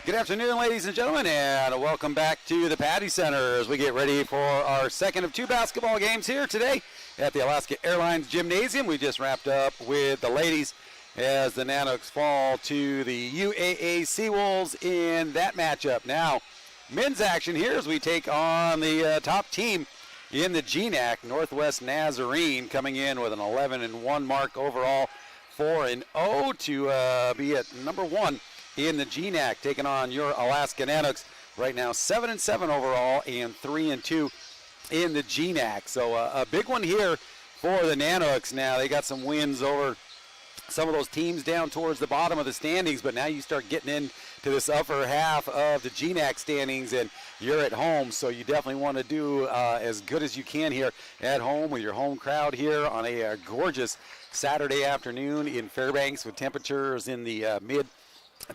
Good afternoon, ladies and gentlemen, and welcome back to the Patty Center as we get ready for our second of two basketball games here today at the Alaska Airlines Gymnasium. We just wrapped up with the ladies as the Nanoks fall to the UAA Seawolves in that matchup. Now, men's action here as we take on the top team in the GNAC, Northwest Nazarene, coming in with an 11-1 mark overall, 4-0 to be at number one in the GNAC, taking on your Alaska Nanoks. Right now, 7-7 overall and 3-2 in the GNAC. So a big one here for the Nanoks. Now they got some wins over some of those teams down towards the bottom of the standings, but now you start getting into this upper half of the GNAC standings, and you're at home, so you definitely want to do as good as you can here at home with your home crowd here on a gorgeous Saturday afternoon in Fairbanks with temperatures in the mid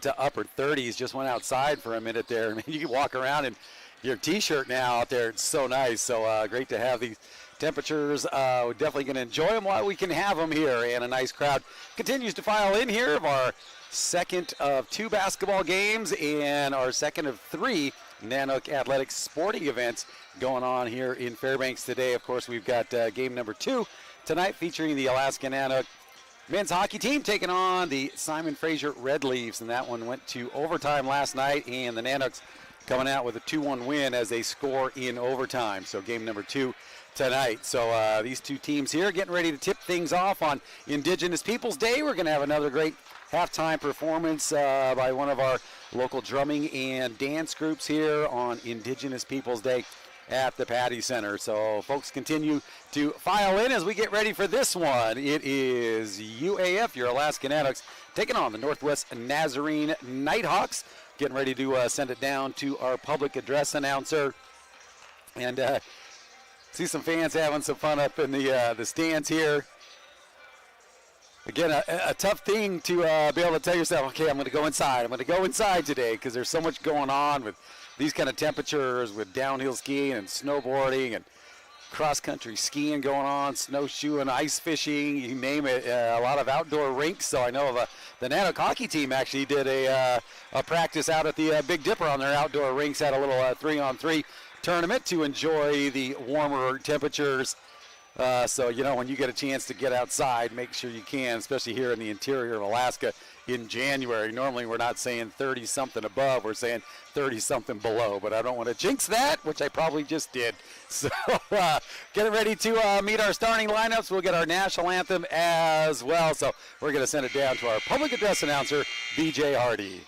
to upper 30s. Just went outside for a minute there. I mean, you can walk around in your T-shirt now out there. It's so nice. So great to have these temperatures. We're definitely going to enjoy them while we can have them here. And a nice crowd continues to file in here of our second of two basketball games and our second of three Nanook Athletics sporting events going on here in Fairbanks today. Of course, we've got game number 2 tonight featuring the Alaska Nanook men's hockey team taking on the Simon Fraser Red Leaves, and that one went to overtime last night, and the Nanooks coming out with a 2-1 win as they score in overtime. So game number 2 tonight. So these two teams here getting ready to tip things off on Indigenous Peoples Day. We're going to have another great halftime performance by one of our local drumming and dance groups here on Indigenous Peoples Day at the Patty Center. So folks continue to file in as we get ready for this one. It is UAF, your Alaska Nanoks, taking on the Northwest Nazarene Nighthawks. Getting ready to send it down to our public address announcer. And see some fans having some fun up in the stands here. Again, a tough thing to be able to tell yourself, okay, I'm going to go inside. I'm going to go inside today because there's so much going on with these kind of temperatures, with downhill skiing and snowboarding and cross-country skiing going on, snowshoeing, ice fishing, you name it, a lot of outdoor rinks. So I know the Nanook hockey team actually did a practice out at the Big Dipper on their outdoor rinks, had a little 3-on-3 tournament to enjoy the warmer temperatures. So, you know, when you get a chance to get outside, make sure you can, especially here in the interior of Alaska in January. Normally we're not saying 30-something above, we're saying 30-something below, but I don't want to jinx that, which I probably just did. So getting ready to meet our starting lineups. We'll get our national anthem as well. So we're going to send it down to our public address announcer, BJ Hardy.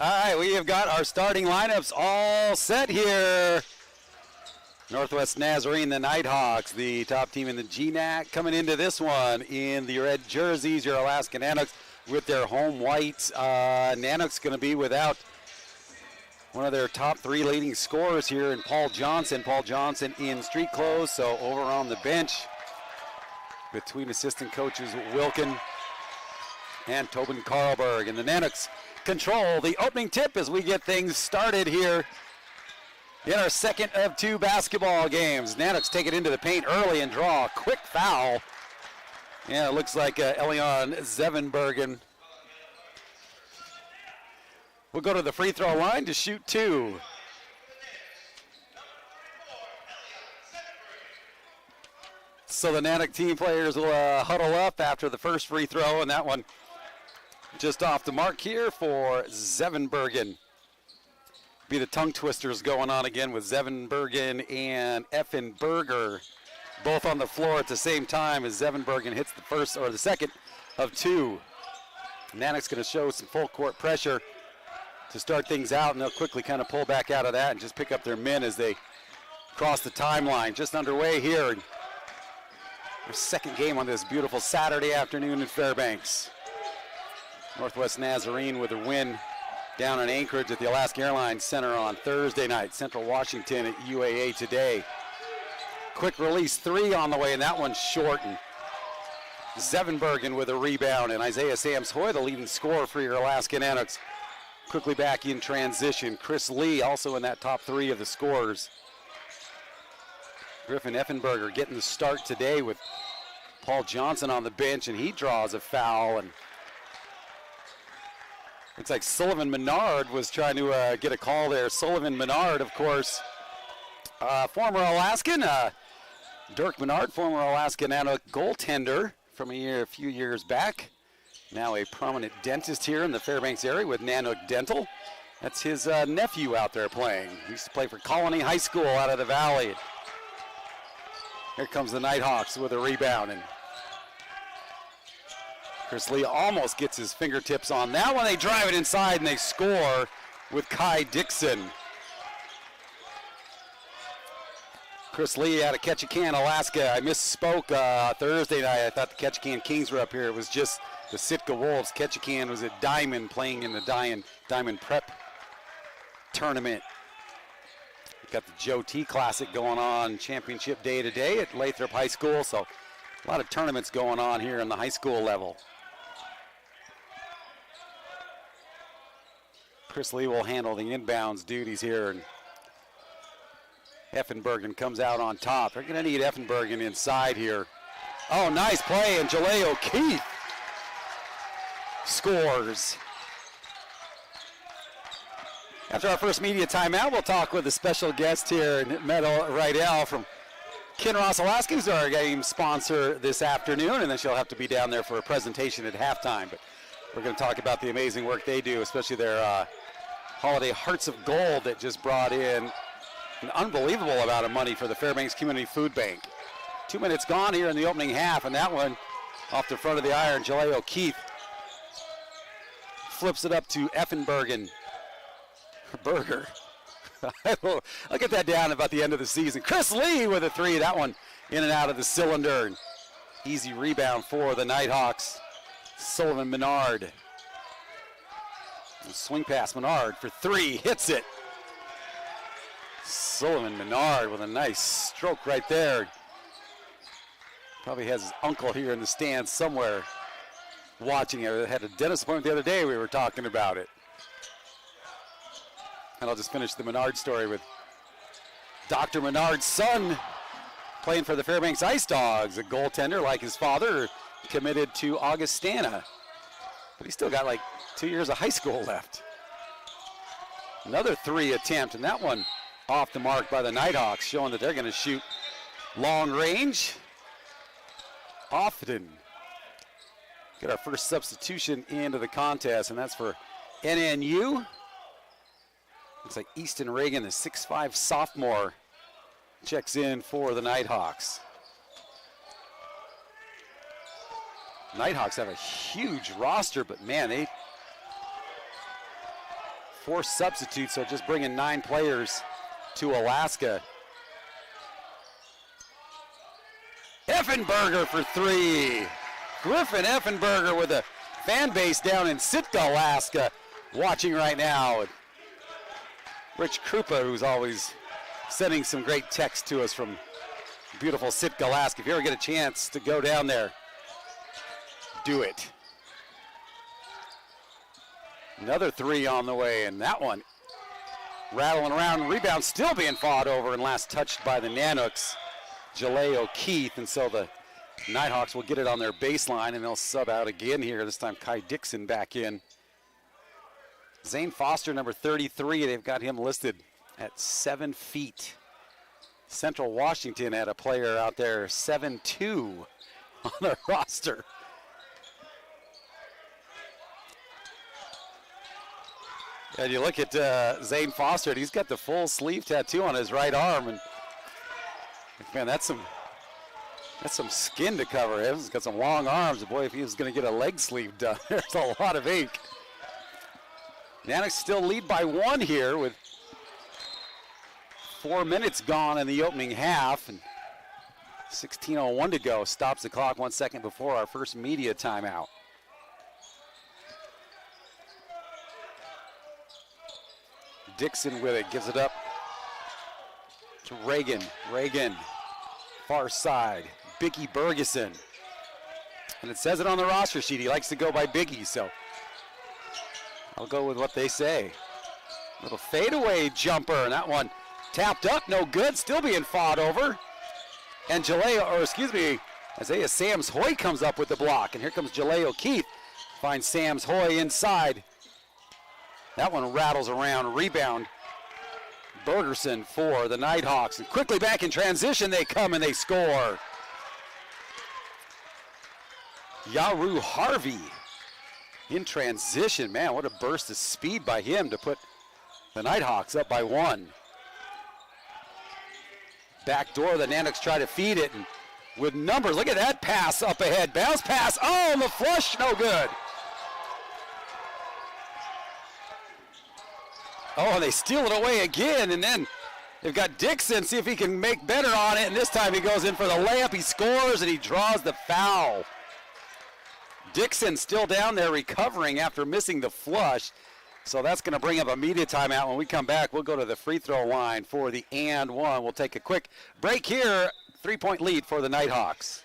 All right, we have got our starting lineups all set here. Northwest Nazarene, the Nighthawks, the top team in the GNAC, coming into this one in the red jerseys, your Alaska Nanooks with their home whites. Nanooks going to be without one of their top 3 leading scorers here in Paul Johnson. Paul Johnson in street clothes, so over on the bench between assistant coaches Wilkin and Tobin Carlberg. And the Nanooks control the opening tip as we get things started here in our second of 2 basketball games. Nanooks take it into the paint early and draw a quick foul. Yeah, it looks like Elion Zevenbergen will go to the free throw line to shoot 2. So the Nanook team players will huddle up after the first free throw, and that one just off the mark here for Zevenbergen. Be the tongue twisters going on again with Zevenbergen and Effenberger both on the floor at the same time as Zevenbergen hits the first or the second of 2. Nanook's going to show some full court pressure to start things out, and they'll quickly kind of pull back out of that and just pick up their men as they cross the timeline. Just underway here. Their second game on this beautiful Saturday afternoon in Fairbanks. Northwest Nazarene with a win down in Anchorage at the Alaska Airlines Center on Thursday night. Central Washington at UAA today. Quick release 3 on the way, and that one's short. And Zevenbergen with a rebound, and Isaiah Samshoy, the leading scorer for your Alaska Nanooks, quickly back in transition. Chris Lee also in that top 3 of the scorers. Griffin Effenberger getting the start today with Paul Johnson on the bench, and he draws a foul. And looks like Sullivan Menard was trying to get a call there. Sullivan Menard, of course, former Alaskan. Dirk Menard, former Alaska Nanook goaltender from a few years back. Now a prominent dentist here in the Fairbanks area with Nanook Dental. That's his nephew out there playing. He used to play for Colony High School out of the Valley. Here comes the Nighthawks with a rebound, and Chris Lee almost gets his fingertips on that one. They drive it inside and they score with Kai Dixon. Chris Lee out of Ketchikan, Alaska. I misspoke Thursday night. I thought the Ketchikan Kings were up here. It was just the Sitka Wolves. Ketchikan was at Diamond playing in the Diamond Prep tournament. We've got the Joe T Classic going on championship day today at Lathrop High School. So a lot of tournaments going on here in the high school level. Chris Lee will handle the inbounds duties here, and Effenbergen comes out on top. They're going to need Effenbergen inside here. Oh, nice play, and Jalea O'Keefe scores. After our first media timeout, we'll talk with a special guest here, Metal Rydell from Kinross, Alaska, who's our game sponsor this afternoon, and then she'll have to be down there for a presentation at halftime. But we're going to talk about the amazing work they do, especially their holiday Hearts of Gold that just brought in an unbelievable amount of money for the Fairbanks Community Food Bank. 2 minutes gone here in the opening half, and that one off the front of the iron. Jalea O'Keefe flips it up to Effenbergen. Berger. I'll get that down about the end of the season. Chris Lee with a 3. That one in and out of the cylinder. Easy rebound for the Nighthawks. Sullivan Menard. Swing pass Menard for 3. Hits it. Sullivan Menard with a nice stroke right there. Probably has his uncle here in the stands somewhere watching it. I had a dentist appointment the other day. We were talking about it. And I'll just finish the Menard story with Dr. Menard's son playing for the Fairbanks Ice Dogs, a goaltender like his father, committed to Augustana. But he's still got like 2 years of high school left. Another 3 attempt, and that one off the mark by the Nighthawks, showing that they're going to shoot long range often. Get our first substitution into the contest, and that's for NNU. Looks like Easton Reagan, the 6'5" sophomore, checks in for the Nighthawks. Nighthawks have a huge roster, but man, 4 substitutes, so just bringing 9 players to Alaska. Effenberger for 3. Griffin Effenberger with a fan base down in Sitka, Alaska, watching right now. Rich Krupa, who's always sending some great texts to us from beautiful Sitka, Alaska. If you ever get a chance to go down there, do it. Another 3 on the way, and that one rattling around. Rebound still being fought over and last touched by the Nanooks, Jaleo Keith, and so the Nighthawks will get it on their baseline, and they'll sub out again here. This time Kai Dixon back in. Zane Foster, number 33, they've got him listed at 7 feet. Central Washington had a player out there 7'2" on their roster. And you look at Zane Foster, and he's got the full sleeve tattoo on his right arm, and man, that's some skin to cover him. He's got some long arms. Boy, if he was going to get a leg sleeve done, there's a lot of ink. Nanooks still lead by 1 here with 4 minutes gone in the opening half, and 16:01 to go. Stops the clock 1 second before our first media timeout. Dixon with it, gives it up to Reagan. Reagan, far side. Biggie Bergeson. And it says it on the roster sheet. He likes to go by Biggie, so I'll go with what they say. Little fadeaway jumper, and that one tapped up, no good, still being fought over. And Isaiah Sams Hoy comes up with the block, and here comes Jaleo Keith. Finds Sams Hoy inside. That one rattles around, rebound. Bergerson for the Nighthawks. And quickly back in transition, they come and they score. Yaru Harvey in transition. Man, what a burst of speed by him to put the Nighthawks up by 1. Back door, the Nanooks try to feed it, and with numbers, look at that pass up ahead. Bounce pass, oh, and the flush, no good. Oh, they steal it away again, and then they've got Dixon, see if he can make better on it, and this time he goes in for the layup, he scores, and he draws the foul. Dixon still down there recovering after missing the flush, so that's going to bring up a media timeout. When we come back, we'll go to the free throw line for the and one. We'll take a quick break here, 3-point lead for the Nighthawks.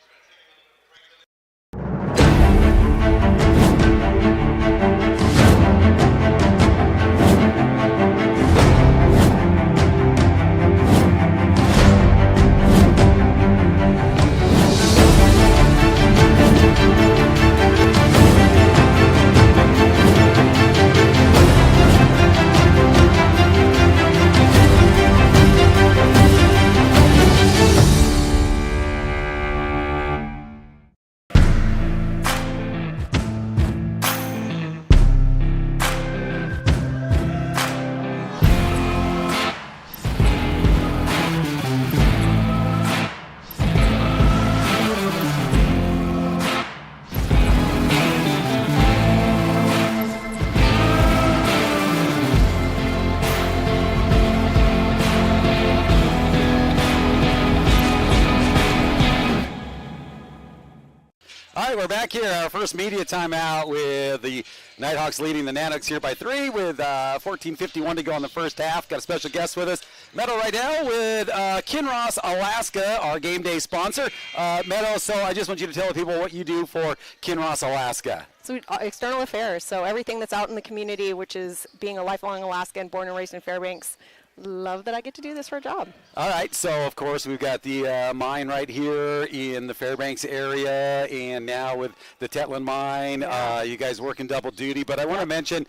We're back here, our first media timeout with the Nighthawks leading the Nanooks here by 3 with 14:51 to go in the first half. Got a special guest with us, Meadow Rydell with Kinross, Alaska, our game day sponsor. Meadow, so I just want you to tell the people what you do for Kinross, Alaska. So external affairs, so everything that's out in the community, which is being a lifelong Alaskan, born and raised in Fairbanks. Love that I get to do this for a job. All right, so of course we've got the mine right here in the Fairbanks area, and now with the Tetlin mine, you guys working double duty. But I want to mention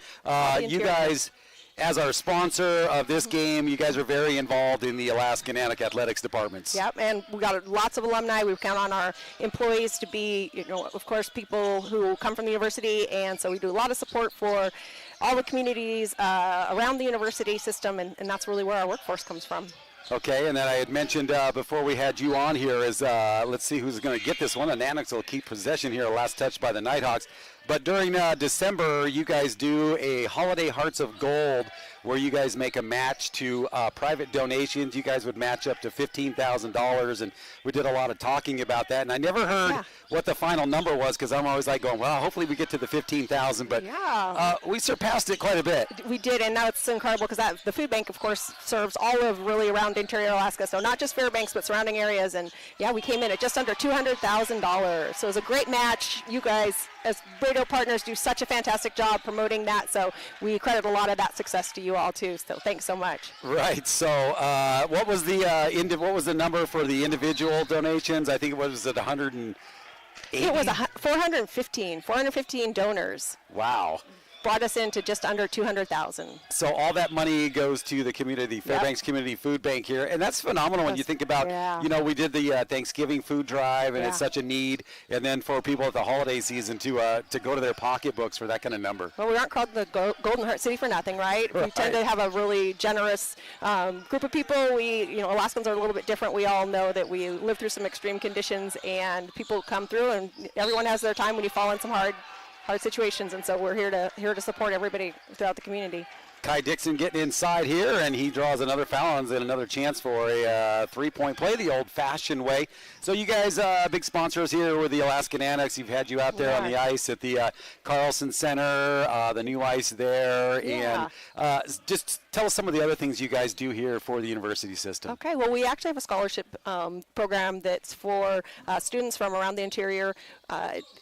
you guys, as our sponsor of this game, you guys are very involved in the Alaska GNAC athletics departments. Yep, and we've got lots of alumni. We count on our employees to be, of course, people who come from the university, and so we do a lot of support for all the communities around the university system, and that's really where our workforce comes from. Okay, and then I had mentioned before we had you on here is, let's see who's going to get this one. The Nanooks will keep possession here, last touch by the Nighthawks. But during December, you guys do a Holiday Hearts of Gold where you guys make a match to private donations. You guys would match up to $15,000, and we did a lot of talking about that. And I never heard what the final number was because I'm always like going, well, hopefully we get to the $15,000. But we surpassed it quite a bit. We did, and now it's incredible because the food bank, of course, serves all of really around interior Alaska. So not just Fairbanks, but surrounding areas. And, yeah, we came in at just under $200,000. So it was a great match. You guys, as radio partners, do such a fantastic job promoting that. So we credit a lot of that success to you all too. So thanks so much. Right. So what was the number for the individual donations? I think it was at 180. It was 415 donors. Wow. Brought us into just under 200,000. So all that money goes to the community, Fairbanks Community Food Bank here, and that's phenomenal when you think about, you know, we did the Thanksgiving food drive, and it's such a need, and then for people at the holiday season to go to their pocketbooks for that kind of number. Well, we aren't called the Golden Heart City for nothing, right? We tend to have a really generous group of people. Alaskans are a little bit different. We all know that we live through some extreme conditions, and people come through, and everyone has their time when you fall in some hard situations, and so we're here to support everybody throughout the community. Kai Dixon getting inside here, and he draws another foul and another chance for a three-point play the old-fashioned way. So you guys, big sponsors here with the Alaskan Annex. You've had you out there on the ice at the Carlson Center, the new ice there, and just tell us some of the other things you guys do here for the university system. Okay, well, we actually have a scholarship program that's for students from around the interior,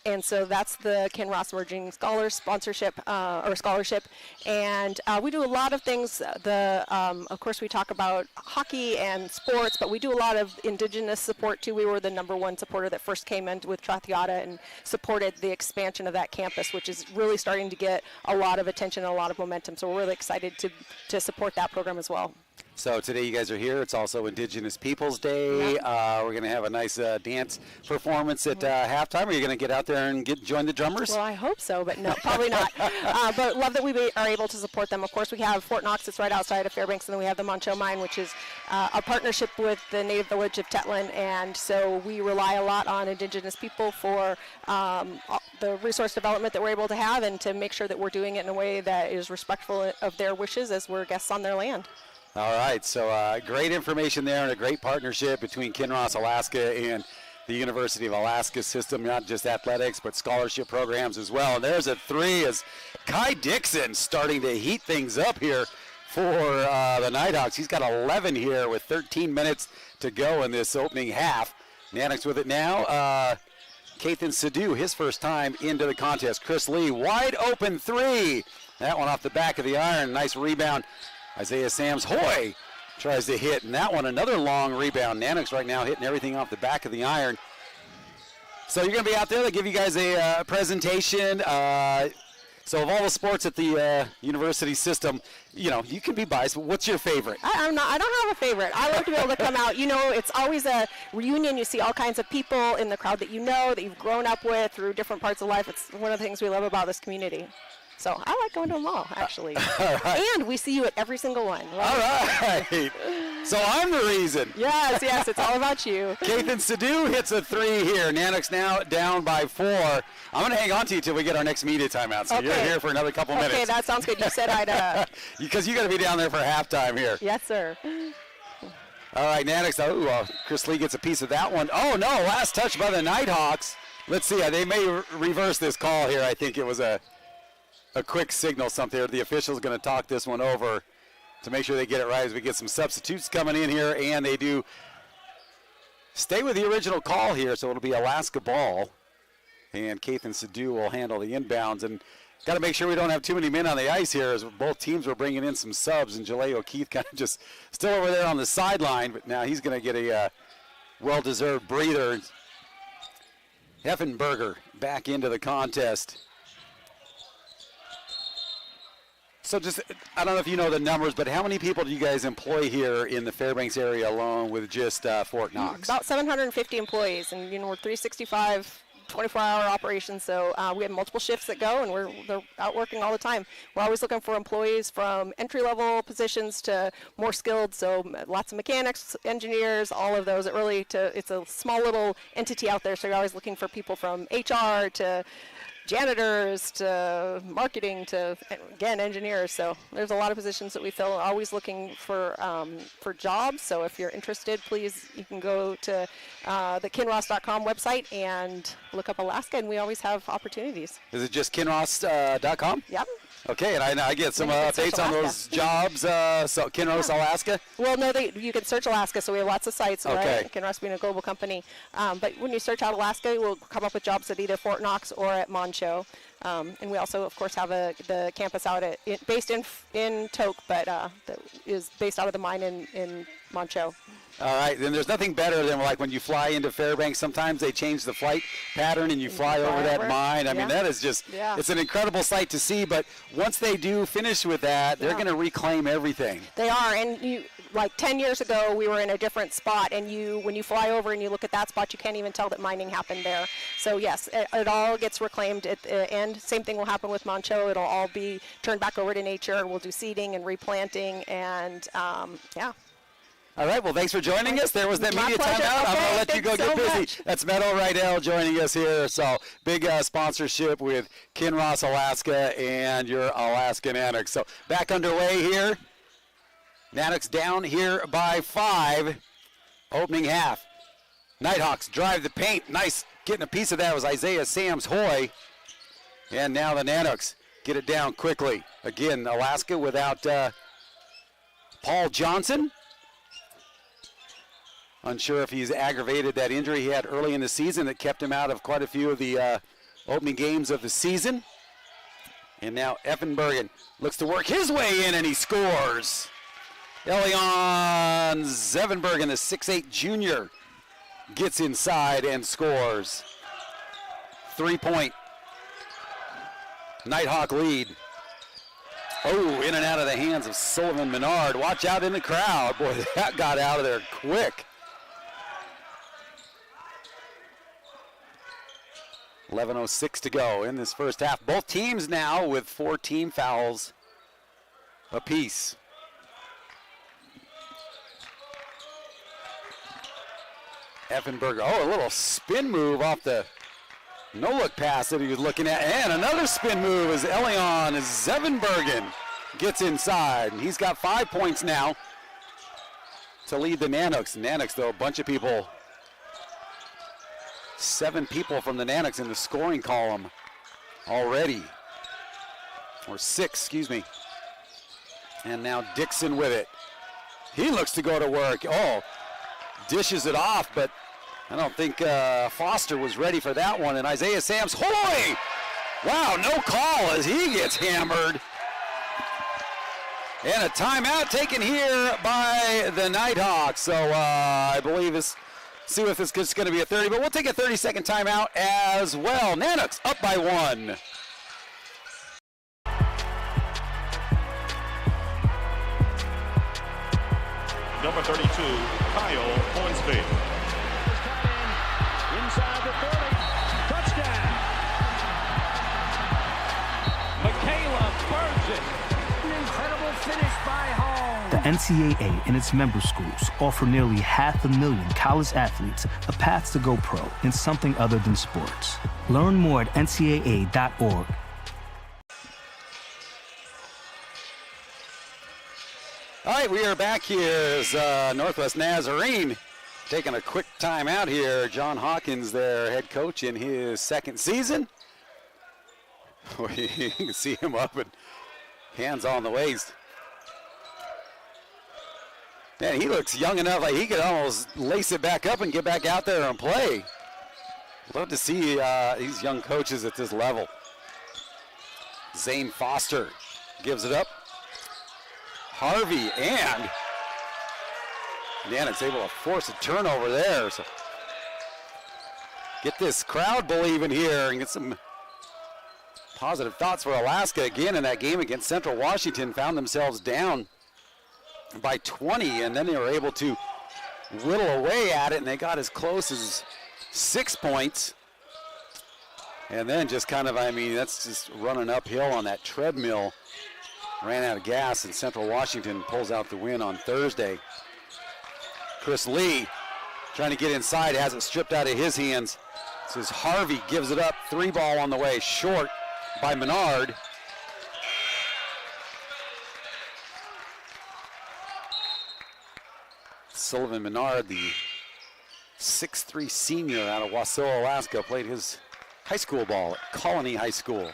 and so that's the Ken Ross Emerging Scholars sponsorship or scholarship, and we do a lot of things. Of course, we talk about hockey and sports, but we do a lot of Indigenous support too. We were the #1 supporter that first came in with Trothiata and supported the expansion of that campus, which is really starting to get a lot of attention and a lot of momentum. So we're really excited to support that program as well. So today you guys are here. It's also Indigenous Peoples Day. We're going to have a nice dance performance at halftime. Are you going to get out there and join the drummers? Well, I hope so, but no, probably not. But love that we are able to support them. Of course, we have Fort Knox that's right outside of Fairbanks, and then we have the Moncho Mine, which is a partnership with the native village of Tetlin, and so we rely a lot on Indigenous people for the resource development that we're able to have and to make sure that we're doing it in a way that is respectful of their wishes as we're guests on their land. All right, so great information there and a great partnership between Kinross, Alaska, and the University of Alaska system, not just athletics, but scholarship programs as well. And there's a three as Kai Dixon starting to heat things up here for the Nighthawks. He's got 11 here with 13 minutes to go in this opening half. Naniks with it now. Kathan Sadhu, his first time into the contest. Chris Lee, wide open three. That one off the back of the iron. Nice rebound. Isaiah Sams Hoy tries to hit, and that one another long rebound. Naniks right now hitting everything off the back of the iron. So you're going to be out there. They'll give you guys a presentation. So of all the sports at the university system, you know, you can be biased, but what's your favorite? I don't have a favorite. I love to be able to come out. You know, it's always a reunion. You see all kinds of people in the crowd that you know, that you've grown up with through different parts of life. It's one of the things we love about this community. So I like going to them all, actually. And we see you at every single one. Right? All right. So I'm the reason. Yes, it's all about you. Kathan Sadhu hits a three here. Naniks now down by 4. I'm going to hang on to you till we get our next media timeout. So you're here for another couple minutes. Okay, that sounds good. You said I'd... Because you got to be down there for halftime here. Yes, sir. All right, Naniks. Chris Lee gets a piece of that one. Oh, no, last touch by the Nighthawks. Let's see. They may reverse this call here. I think it was a quick signal something. The official's going to talk this one over to make sure they get it right as we get some substitutes coming in here, and they do stay with the original call here, so it'll be Alaska ball, and Kathan Sadhu will handle the inbounds. And got to make sure we don't have too many men on the ice here as both teams were bringing in some subs, and Jalea O'Keefe kind of just still over there on the sideline, but now he's going to get a well-deserved breather. Heffenberger back into the contest. So just, I don't know if you know the numbers, but how many people do you guys employ here in the Fairbanks area alone with just Fort Knox? About 750 employees, and we're 365, 24-hour operations, so we have multiple shifts that go, and they're out working all the time. We're always looking for employees from entry-level positions to more skilled, so lots of mechanics, engineers, all of those. It's a small little entity out there, so you're always looking for people from HR to janitors to marketing to, again, engineers. So there's a lot of positions that we fill. Always looking for jobs. So if you're interested, please, you can go to the kinross.com website and look up Alaska, and we always have opportunities. Is it just kinross.com? Yep. Okay, and I get some updates on those jobs. So Kinross, Alaska? Well, no, you can search Alaska, so we have lots of sites, okay. Right? Kinross being a global company. But when you search out Alaska, we'll come up with jobs at either Fort Knox or at Moncho. And we also, of course, have the campus out based in Tok, but that is based out of the mine in Moncho. All right, then there's nothing better than like when you fly into Fairbanks. Sometimes they change the flight pattern and you fly over that mine. I mean, that is just, it's an incredible sight to see. But once they do finish with that, they're going to reclaim everything. They are, and like 10 years ago, we were in a different spot, and when you fly over and you look at that spot, you can't even tell that mining happened there. So yes, it all gets reclaimed at the end. Same thing will happen with Moncho. It'll all be turned back over to nature, and we'll do seeding and replanting, and All right, well, thanks for joining us. There was that media timeout. Okay, I'm going to let you go get busy. Much. That's Meadow Rydell joining us here. So big sponsorship with Kinross, Alaska, and your Alaska Nanox. So back underway here. Nanox down here by 5. Opening half. Nighthawks drive the paint. Nice getting a piece of that was Isaiah Sams-Hoy. And now the Nanox get it down quickly. Again, Alaska without Paul Johnson. Unsure if he's aggravated that injury he had early in the season that kept him out of quite a few of the opening games of the season. And now Effenbergen looks to work his way in, and he scores. Elion Zevenbergen, the 6'8 junior, gets inside and scores. 3-point Nighthawk lead. Oh, in and out of the hands of Sullivan Menard. Watch out in the crowd. Boy, that got out of there quick. 11:06 to go in this first half. Both teams now with 4 team fouls apiece. Effenberger, a little spin move off the no-look pass that he was looking at. And another spin move as Elion Zevenbergen gets inside. And he's got 5 points now to lead the Nanox. Nanox, though, a bunch of people, 7 people from the Nanox in the scoring column already. Or 6, excuse me. And now Dixon with it. He looks to go to work. Dishes it off, but I don't think Foster was ready for that one. And Isaiah Sams-Hoy! Wow, no call as he gets hammered. And a timeout taken here by the Nighthawks. So I believe see if it's just going to be a 30, but we'll take a 30-second timeout as well. Nanox up by 1. Number 32, Kyle Hornsby. Inside the 30, touchdown. Michaela Burgess. An incredible finish by Hall. The NCAA and its member schools offer nearly 500,000 college athletes a path to go pro in something other than sports. Learn more at ncaa.org. All right, we are back here as Northwest Nazarene taking a quick time out here. John Hawkins, their head coach in his 2nd season. You can see him up and hands on the waist. Man, he looks young enough, like he could almost lace it back up and get back out there and play. Love to see these young coaches at this level. Zane Foster gives it up. Harvey, and Nanox able to force a turnover there. So get this crowd believing here and get some positive thoughts for Alaska. Again, in that game against Central Washington, found themselves down by 20, and then they were able to whittle away at it, and they got as close as 6 points. And then just kind of, that's just running uphill on that treadmill. Ran out of gas, and Central Washington pulls out the win on Thursday. Chris Lee trying to get inside, has it stripped out of his hands. This is Harvey, gives it up. 3 ball on the way, short by Menard. Sullivan Menard, the 6'3" senior out of Wasilla, Alaska, played his high school ball at Colony High School.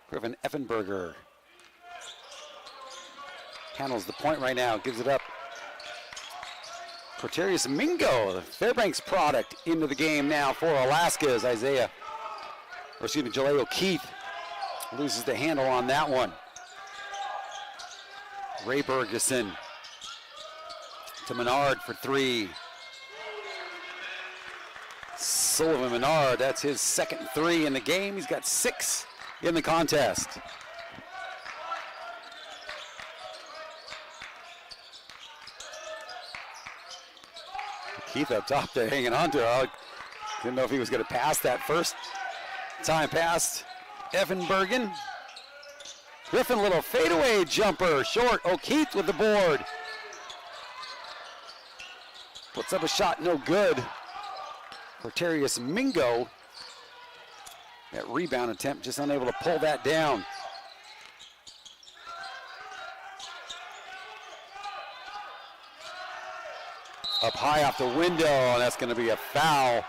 Griffin Effenberger handles the point right now, gives it up. Corterius Mingo, the Fairbanks product, into the game now for Alaska as Jaleo Keith loses the handle on that one. Ray Bergeson to Menard for 3. Sullivan Menard, that's his second 3 in the game. He's got 6 in the contest. Keith up top there hanging on to it. Didn't know if he was going to pass that first time pass. Effenbergen. Griffin, little fadeaway jumper, short. O'Keefe with the board. Puts up a shot, no good. Corterius Mingo. That rebound attempt, just unable to pull that down. Up high off the window, and that's going to be a foul.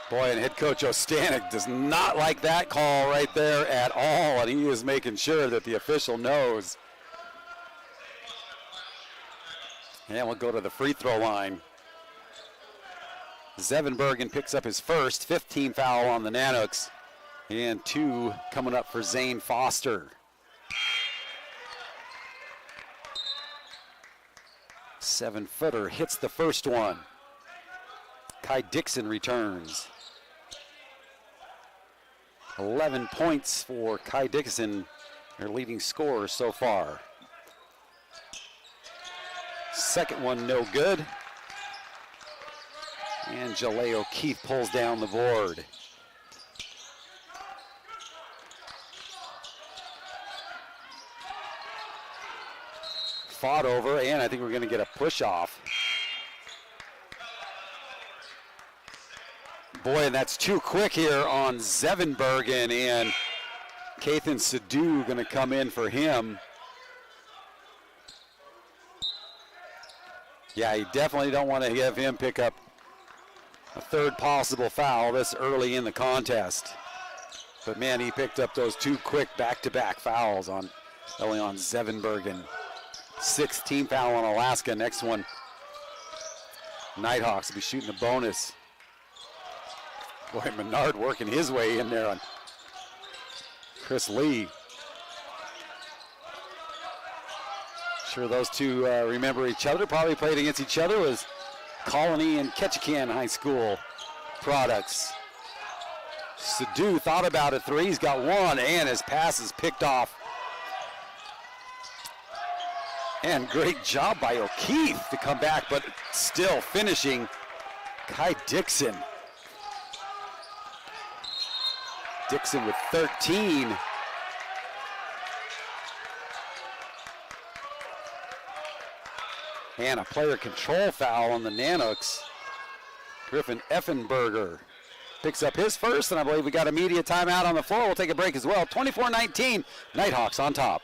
Boy, and head coach Ostanek does not like that call right there at all, and he is making sure that the official knows. And we'll go to the free throw line. Zevenbergen picks up his first, 15 foul on the Nanooks, and 2 coming up for Zane Foster. 7-footer hits the first one. Kai Dixon returns. 11 points for Kai Dixon, their leading scorer so far. Second one no good. And Jaleo Keith pulls down the board. Fought over, and I think we're going to get a push off. Boy, and that's too quick here on Zevenbergen, and Kathan Sadu going to come in for him. Yeah, you definitely don't want to have him pick up a third possible foul this early in the contest. But man, he picked up those 2 quick back-to-back fouls on Zevenbergen. 6th team foul on Alaska. Next one, Nighthawks will be shooting a bonus. Boy, Menard working his way in there on Chris Lee. Sure those two remember each other. Probably played against each other as Colony and Ketchikan High School products. Sadu thought about a 3. He's got 1, and his pass is picked off. And great job by O'Keefe to come back, but still finishing Kai Dixon. Dixon with 13. And a player control foul on the Nanooks. Griffin Effenberger picks up his first, and I believe we got a media timeout on the floor. We'll take a break as well. 24-19, Nighthawks on top.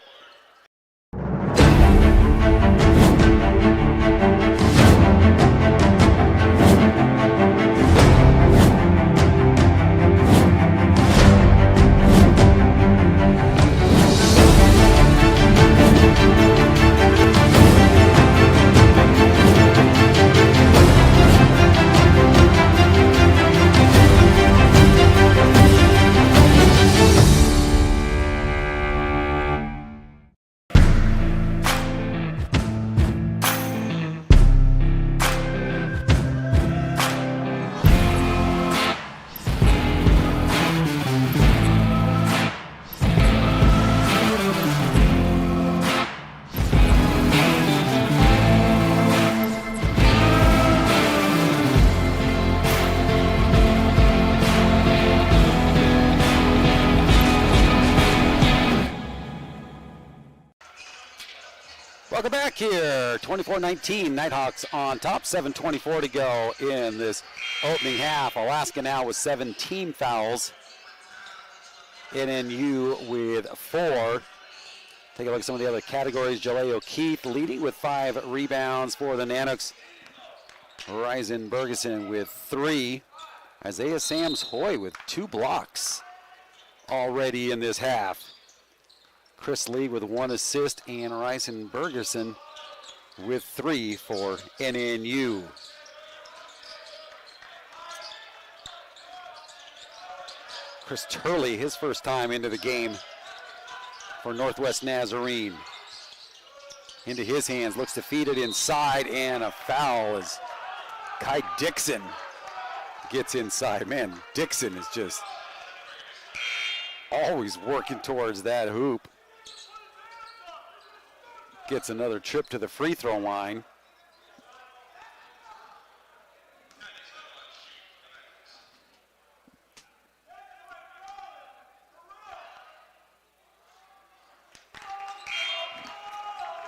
back here. 24-19, Nighthawks on top. 7:24 to go in this opening half. Alaska now with 17 fouls. NNU with 4. Take a look at some of the other categories. Jaleo Keith leading with 5 rebounds for the Nanooks. Ryzen Bergeson with 3. Isaiah Sams Hoy with 2 blocks already in this half. Chris Lee with 1 assist, and Ryzen Bergeson with 3 for NNU. Chris Turley, his first time into the game for Northwest Nazarene. Into his hands, looks to feed it inside, and a foul as Kai Dixon gets inside. Man, Dixon is just always working towards that hoop. Gets another trip to the free throw line.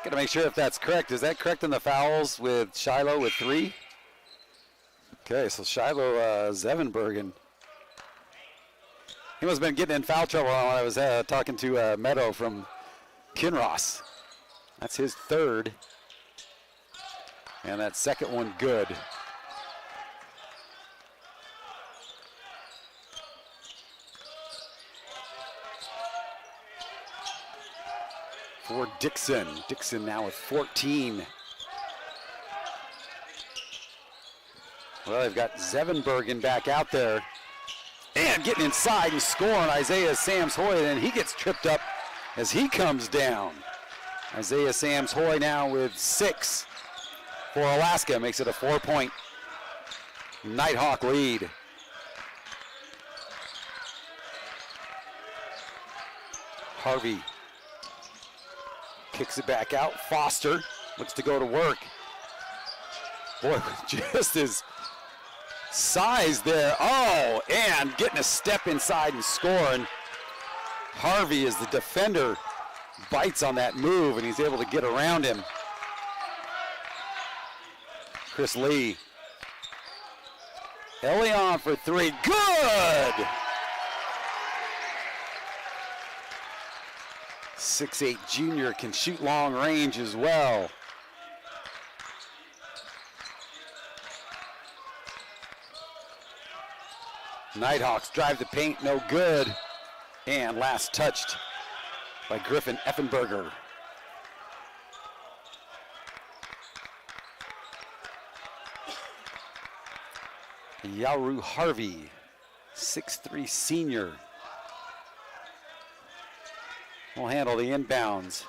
Got to make sure if that's correct. Is that correct in the fouls with Shiloh with 3? Okay, so Shiloh Zevenbergen. He must have been getting in foul trouble when I was talking to Meadow from Kinross. That's his 3rd. And that second one good. For Dixon. Dixon now with 14. Well, they've got Zevenbergen back out there. And getting inside and scoring Isaiah Sams Hoy, and he gets tripped up as he comes down. Isaiah Sams Hoy now with 6 for Alaska. Makes it a 4-point Nighthawk lead. Harvey kicks it back out. Foster looks to go to work. Boy, just his size there. Oh, and getting a step inside and scoring. Harvey, as the defender, bites on that move, and he's able to get around him. Chris Lee. Elion for 3. Good! 6'8" junior can shoot long range as well. Nighthawks drive the paint, no good. And last touched by Griffin Effenberger. Yaru Harvey, 6'3" senior, will handle the inbounds.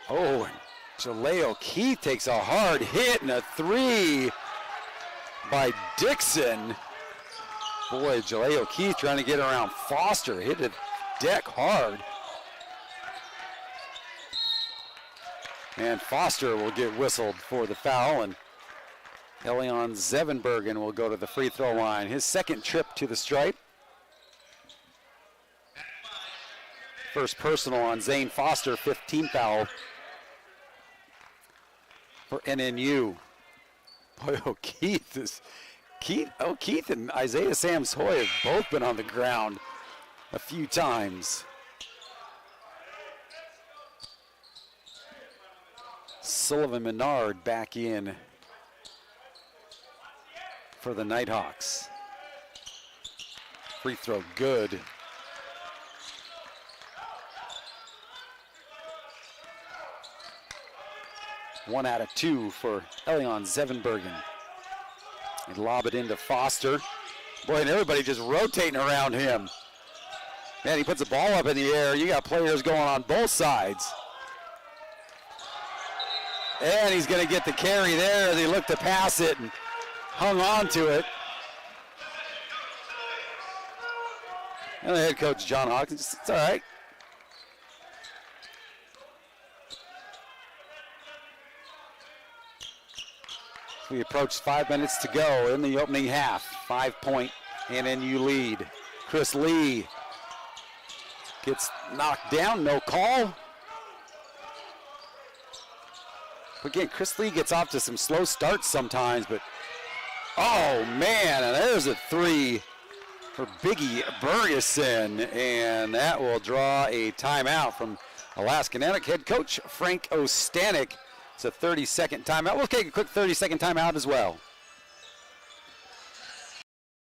Oh, and Jaleo Keith takes a hard hit and a 3 by Dixon. Boy, Jaleo Keith trying to get around Foster, hit the deck hard. And Foster will get whistled for the foul, and Elion Zevenbergen will go to the free throw line. His second trip to the stripe. First personal on Zane Foster, 15 foul for NNU. Boy, Keith and Isaiah Sams Hoy have both been on the ground a few times. Sullivan Menard back in for the Nighthawks. Free throw good. One out of 2 for Elion Zevenbergen. They lob it into Foster. Boy, and everybody just rotating around him. Man, he puts the ball up in the air. You got players going on both sides. And he's going to get the carry there as he looked to pass it and hung on to it. And the head coach, John Hawkins, it's all right. We approach 5 minutes to go in the opening half. 5-point NNU lead. Chris Lee gets knocked down, no call. Again, Chris Lee gets off to some slow starts sometimes, but oh man, and there's a three for Biggie Bergeson, and that will draw a timeout from Alaska GNAC head coach Frank Ostanek. It's a 30-second timeout. We'll take a quick 30-second timeout as well.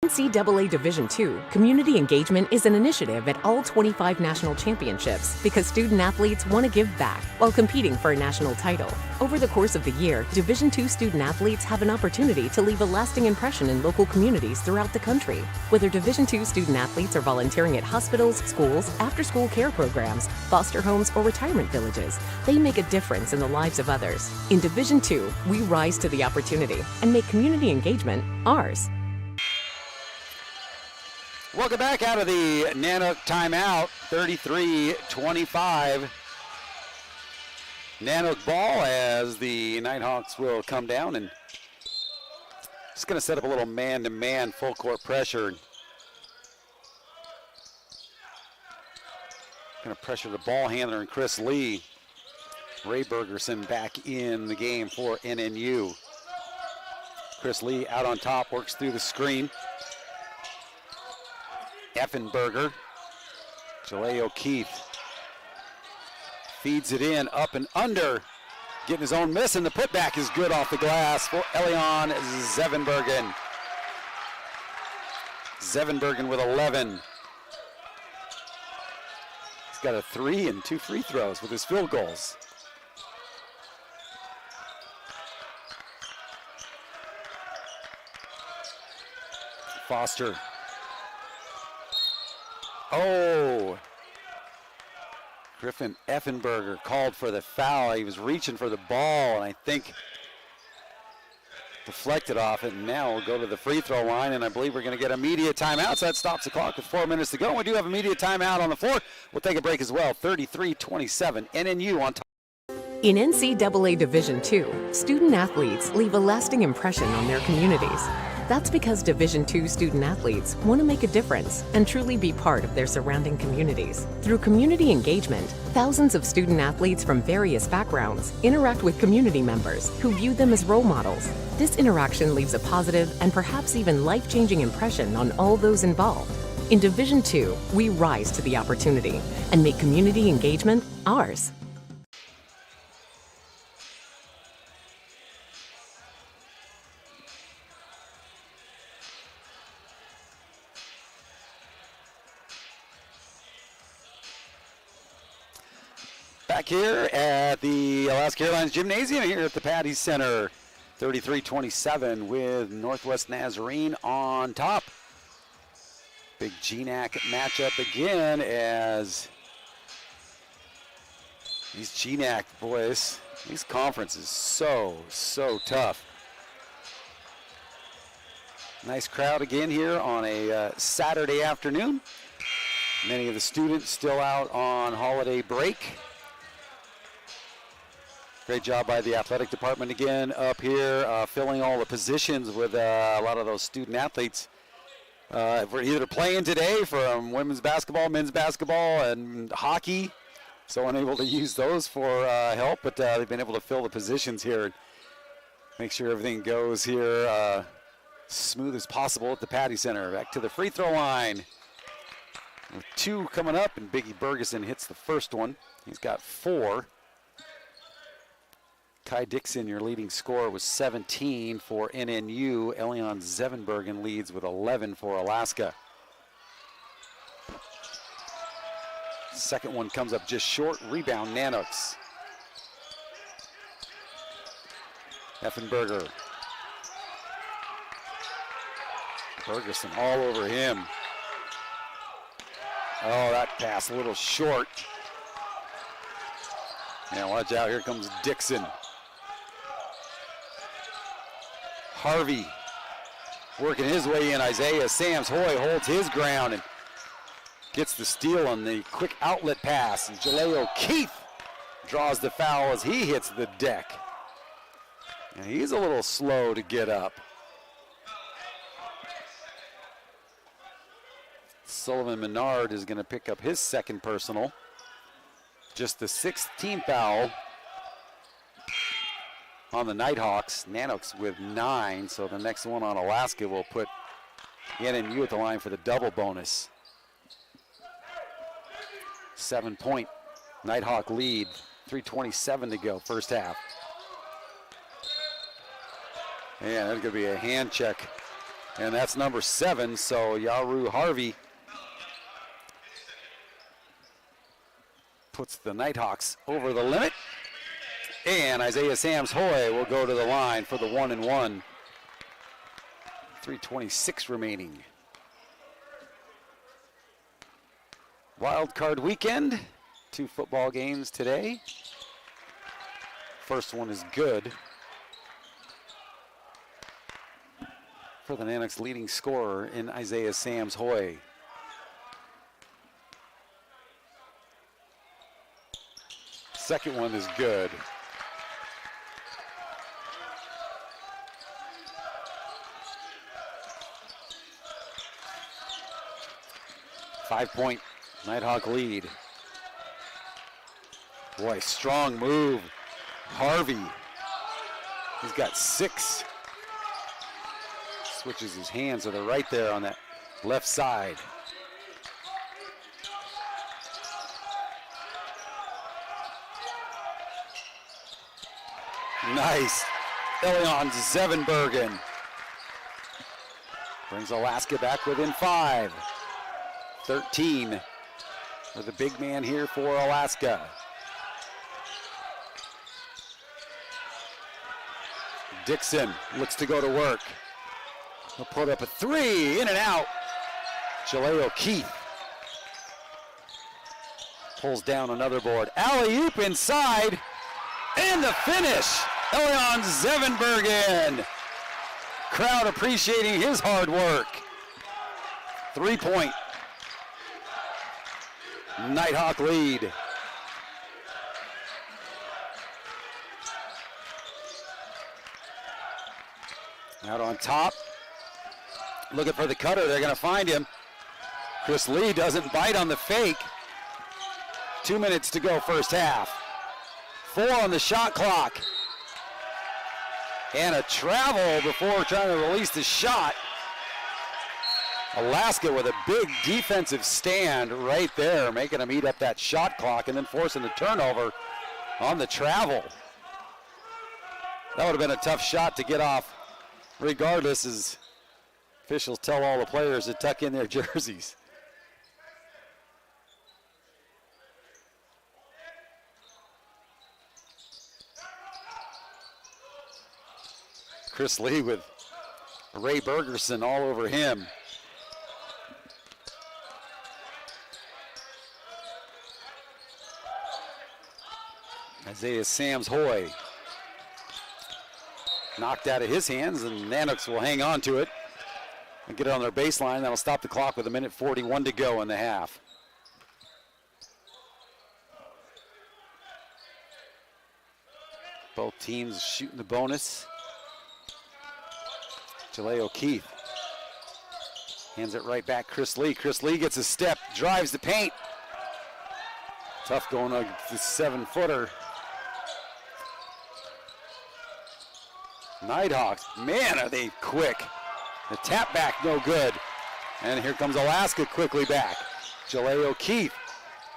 NCAA Division II, community engagement is an initiative at all 25 national championships because student athletes want to give back while competing for a national title. Over the course of the year, Division II student athletes have an opportunity to leave a lasting impression in local communities throughout the country. Whether Division II student athletes are volunteering at hospitals, schools, after-school care programs, foster homes, or retirement villages, they make a difference in the lives of others. In Division II, we rise to the opportunity and make community engagement ours. Welcome back out of the GNAC timeout, 33-25. GNAC ball as the Nighthawks will come down and just going to set up a little man-to-man full court pressure. Going to pressure the ball handler and Chris Lee. Ray Bergerson back in the game for NNU. Chris Lee out on top, works through the screen. Effenberger, Jalea O'Keefe feeds it in, up and under, getting his own miss, and the putback is good off the glass for Elion Zevenbergen. Zevenbergen with 11. He's got a 3 and 2 free throws with his field goals. Foster. Oh, Griffin Effenberger called for the foul. He was reaching for the ball, and I think deflected off it. And now we'll go to the free throw line, and I believe we're going to get immediate timeout. So that stops the clock with 4 minutes to go. We do have immediate timeout on the floor. We'll take a break as well. 33-27, NNU on top. In NCAA Division II, student athletes leave a lasting impression on their communities. That's because Division II student athletes want to make a difference and truly be part of their surrounding communities. Through community engagement, thousands of student athletes from various backgrounds interact with community members who view them as role models. This interaction leaves a positive and perhaps even life-changing impression on all those involved. In Division II, we rise to the opportunity and make community engagement ours. Back here at the Alaska Airlines Gymnasium here at the Patty Center. 33-27 with Northwest Nazarene on top. Big GNAC matchup again as these GNAC boys, these conferences so tough. Nice crowd again here on a Saturday afternoon. Many of the students still out on holiday break. Great job by the athletic department again up here, filling all the positions with a lot of those student athletes. We're either playing today from women's basketball, men's basketball, and hockey. So unable to use those for help, but they've been able to fill the positions here and make sure everything goes here smooth as possible at the Patty Center. Back to the free throw line. With 2 coming up, and Biggie Bergeson hits the first one. He's got 4. Kai Dixon, your leading scorer, was 17 for NNU. Elion Zevenbergen leads with 11 for Alaska. Second one comes up just short. Rebound, Nanoks. Effenberger. Bergerson all over him. Oh, that pass a little short. Yeah, watch out. Here comes Dixon. Harvey working his way in. Isaiah Sams Hoy holds his ground and gets the steal on the quick outlet pass. And Jalea O'Keefe draws the foul as he hits the deck. And he's a little slow to get up. Sullivan Menard is going to pick up his second personal. Just the 6th team foul on the Nighthawks. Nanoks with 9, so the next one on Alaska will put NMU at the line for the double bonus. 7-point Nighthawk lead, 3:27 to go, first half. And there's going to be a hand check, and that's number 7, so Yaru Harvey puts the Nighthawks over the limit. And Isaiah Sams Hoy will go to the line for the 1-1. 3:26 remaining. Wild card weekend. 2 football games today. First one is good for the Nanoks leading scorer in Isaiah Sams Hoy. Second one is good. Five-point Nighthawk lead. Boy, strong move. Harvey. He's got 6. Switches his hands so they're right there on that left side. Nice. Elion Zevenbergen brings Alaska back within 5. 13 for the big man here for Alaska. Dixon looks to go to work. He'll put up a 3, in and out. Jaleo Keith pulls down another board. Alley-oop inside, and the finish. Elion Zevenbergen. Crowd appreciating his hard work. 3-point Nighthawk lead. Out on top, looking for the cutter. They're going to find him. Chris Lee doesn't bite on the fake. 2 minutes to go, first half. 4 on the shot clock. And a travel before trying to release the shot. Alaska with a big defensive stand right there, making them eat up that shot clock and then forcing the turnover on the travel. That would have been a tough shot to get off regardless, as officials tell all the players to tuck in their jerseys. Chris Lee with Ray Bergerson all over him. Isaiah Sams Hoy knocked out of his hands, and Nanoks will hang on to it and get it on their baseline. That'll stop the clock with 1:41 to go in the half. Both teams shooting the bonus. Jaleo Keith hands it right back. Chris Lee. Chris Lee gets a step, drives the paint. Tough going on the 7-footer. Nighthawks, man, are they quick. The tap back, no good. And here comes Alaska quickly back. Jaleo Keith,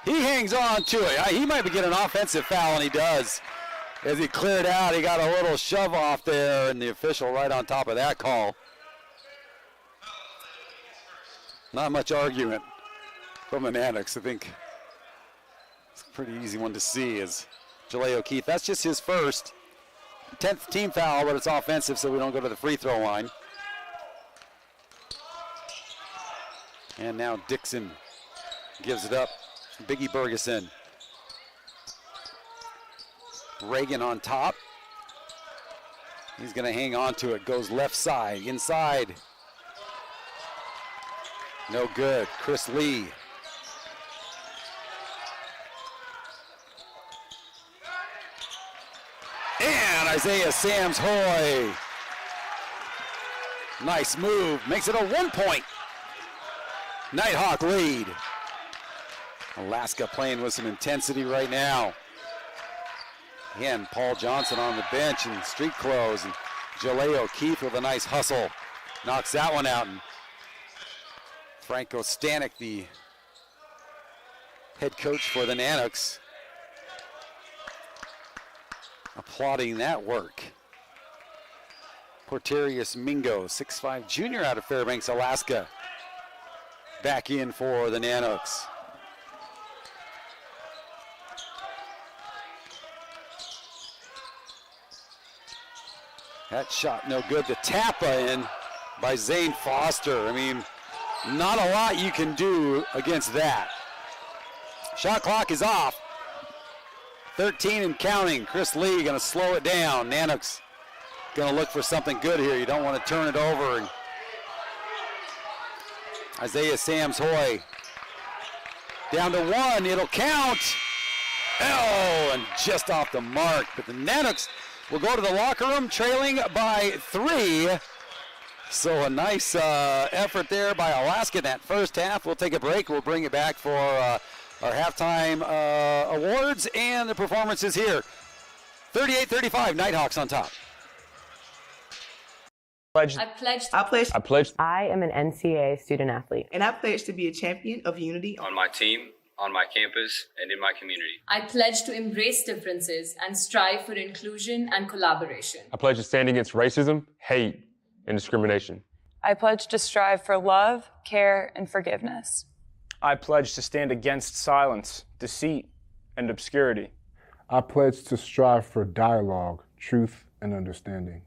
he hangs on to it. He might be getting an offensive foul, and he does. As he cleared out, he got a little shove off there, and the official right on top of that call. Not much argument from the Nanoks. I think it's a pretty easy one to see as Jaleo Keith. That's just his first. 10th team foul, but it's offensive, so we don't go to the free throw line. And now Dixon gives it up. Biggie Bergeson. Reagan on top. He's going to hang on to it. Goes left side, inside. No good. Chris Lee. And Isaiah Sams Hoy. Nice move. Makes it a 1-point Nighthawk lead. Alaska playing with some intensity right now. Again, Paul Johnson on the bench in street clothes, and Jaleo Keith with a nice hustle knocks that one out. And Franco Stanek, the head coach for the Nanooks, applauding that work. Porterius Mingo, 6'5" junior out of Fairbanks, Alaska, back in for the Nanooks. That shot no good. The tap-a in by Zane Foster. I mean, not a lot you can do against that. Shot clock is off. 13 and counting. Chris Lee going to slow it down. Nanooks going to look for something good here. You don't want to turn it over. And Isaiah Sams-Hoy down to 1. It'll count. Oh, and just off the mark. But the Nanooks will go to the locker room trailing by 3. So a nice effort there by Alaska in that first half. We'll take a break. We'll bring it back for our halftime awards and the performances here. 38-35, Nighthawks on top. I am an NCAA student athlete. And I pledge to be a champion of unity on my team, on my campus, and in my community. I pledge to embrace differences and strive for inclusion and collaboration. I pledge to stand against racism, hate, and discrimination. I pledge to strive for love, care, and forgiveness. I pledge to stand against silence, deceit, and obscurity. I pledge to strive for dialogue, truth, and understanding.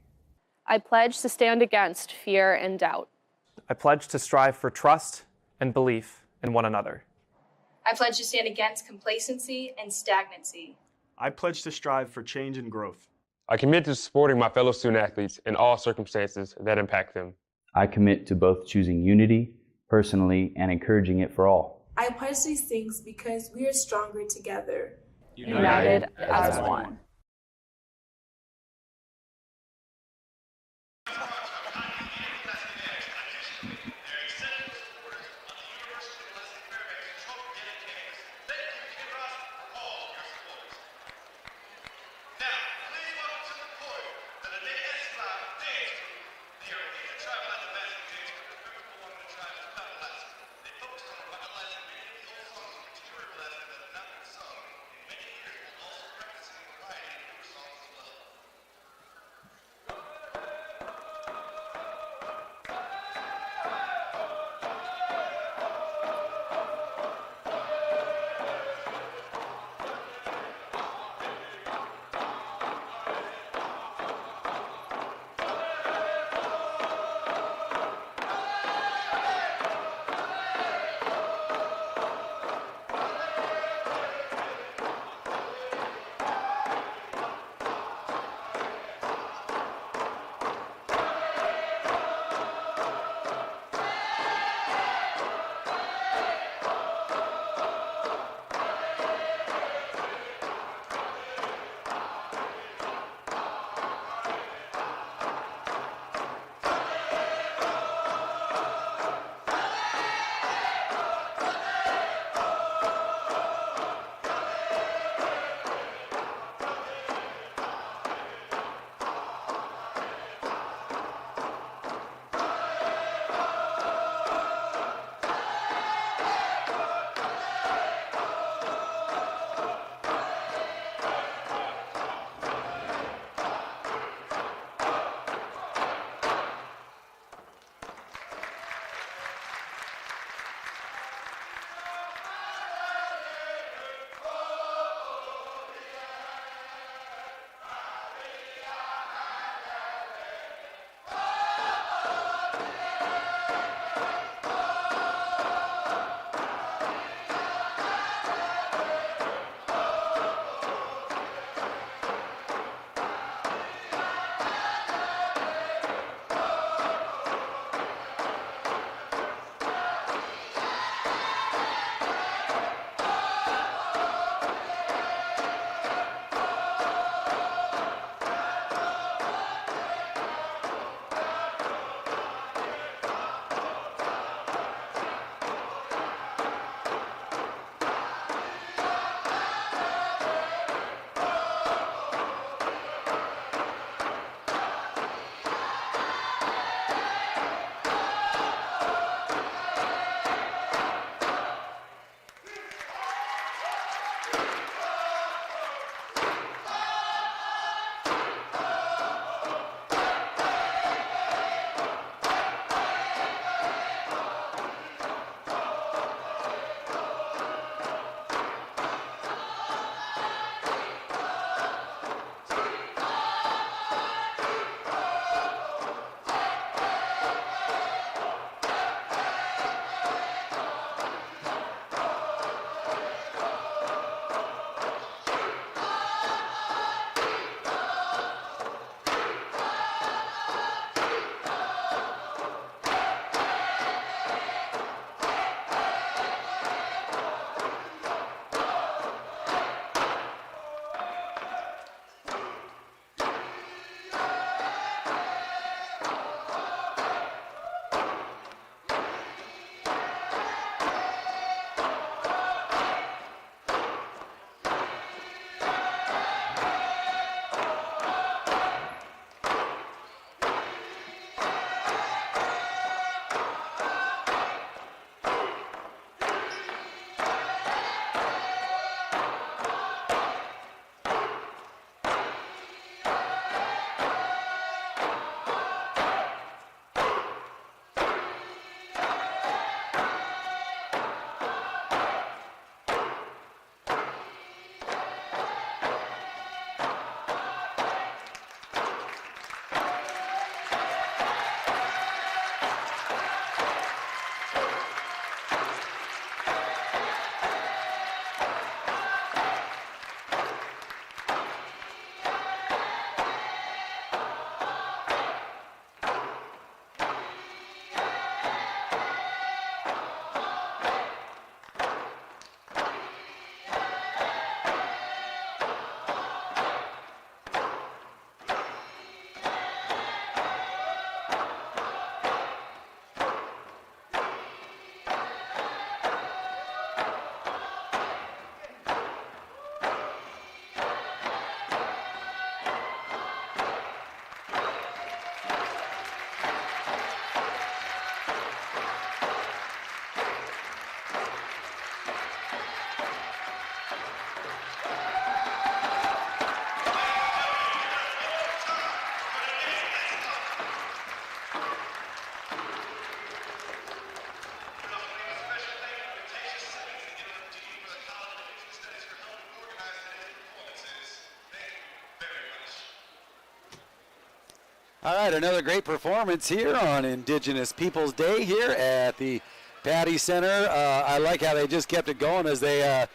I pledge to stand against fear and doubt. I pledge to strive for trust and belief in one another. I pledge to stand against complacency and stagnancy. I pledge to strive for change and growth. I commit to supporting my fellow student athletes in all circumstances that impact them. I commit to both choosing unity personally and encouraging it for all. I pledge these things because we are stronger together. United as one. All right, another great performance here on Indigenous Peoples Day here at the Patty Center. I like how they just kept it going as they had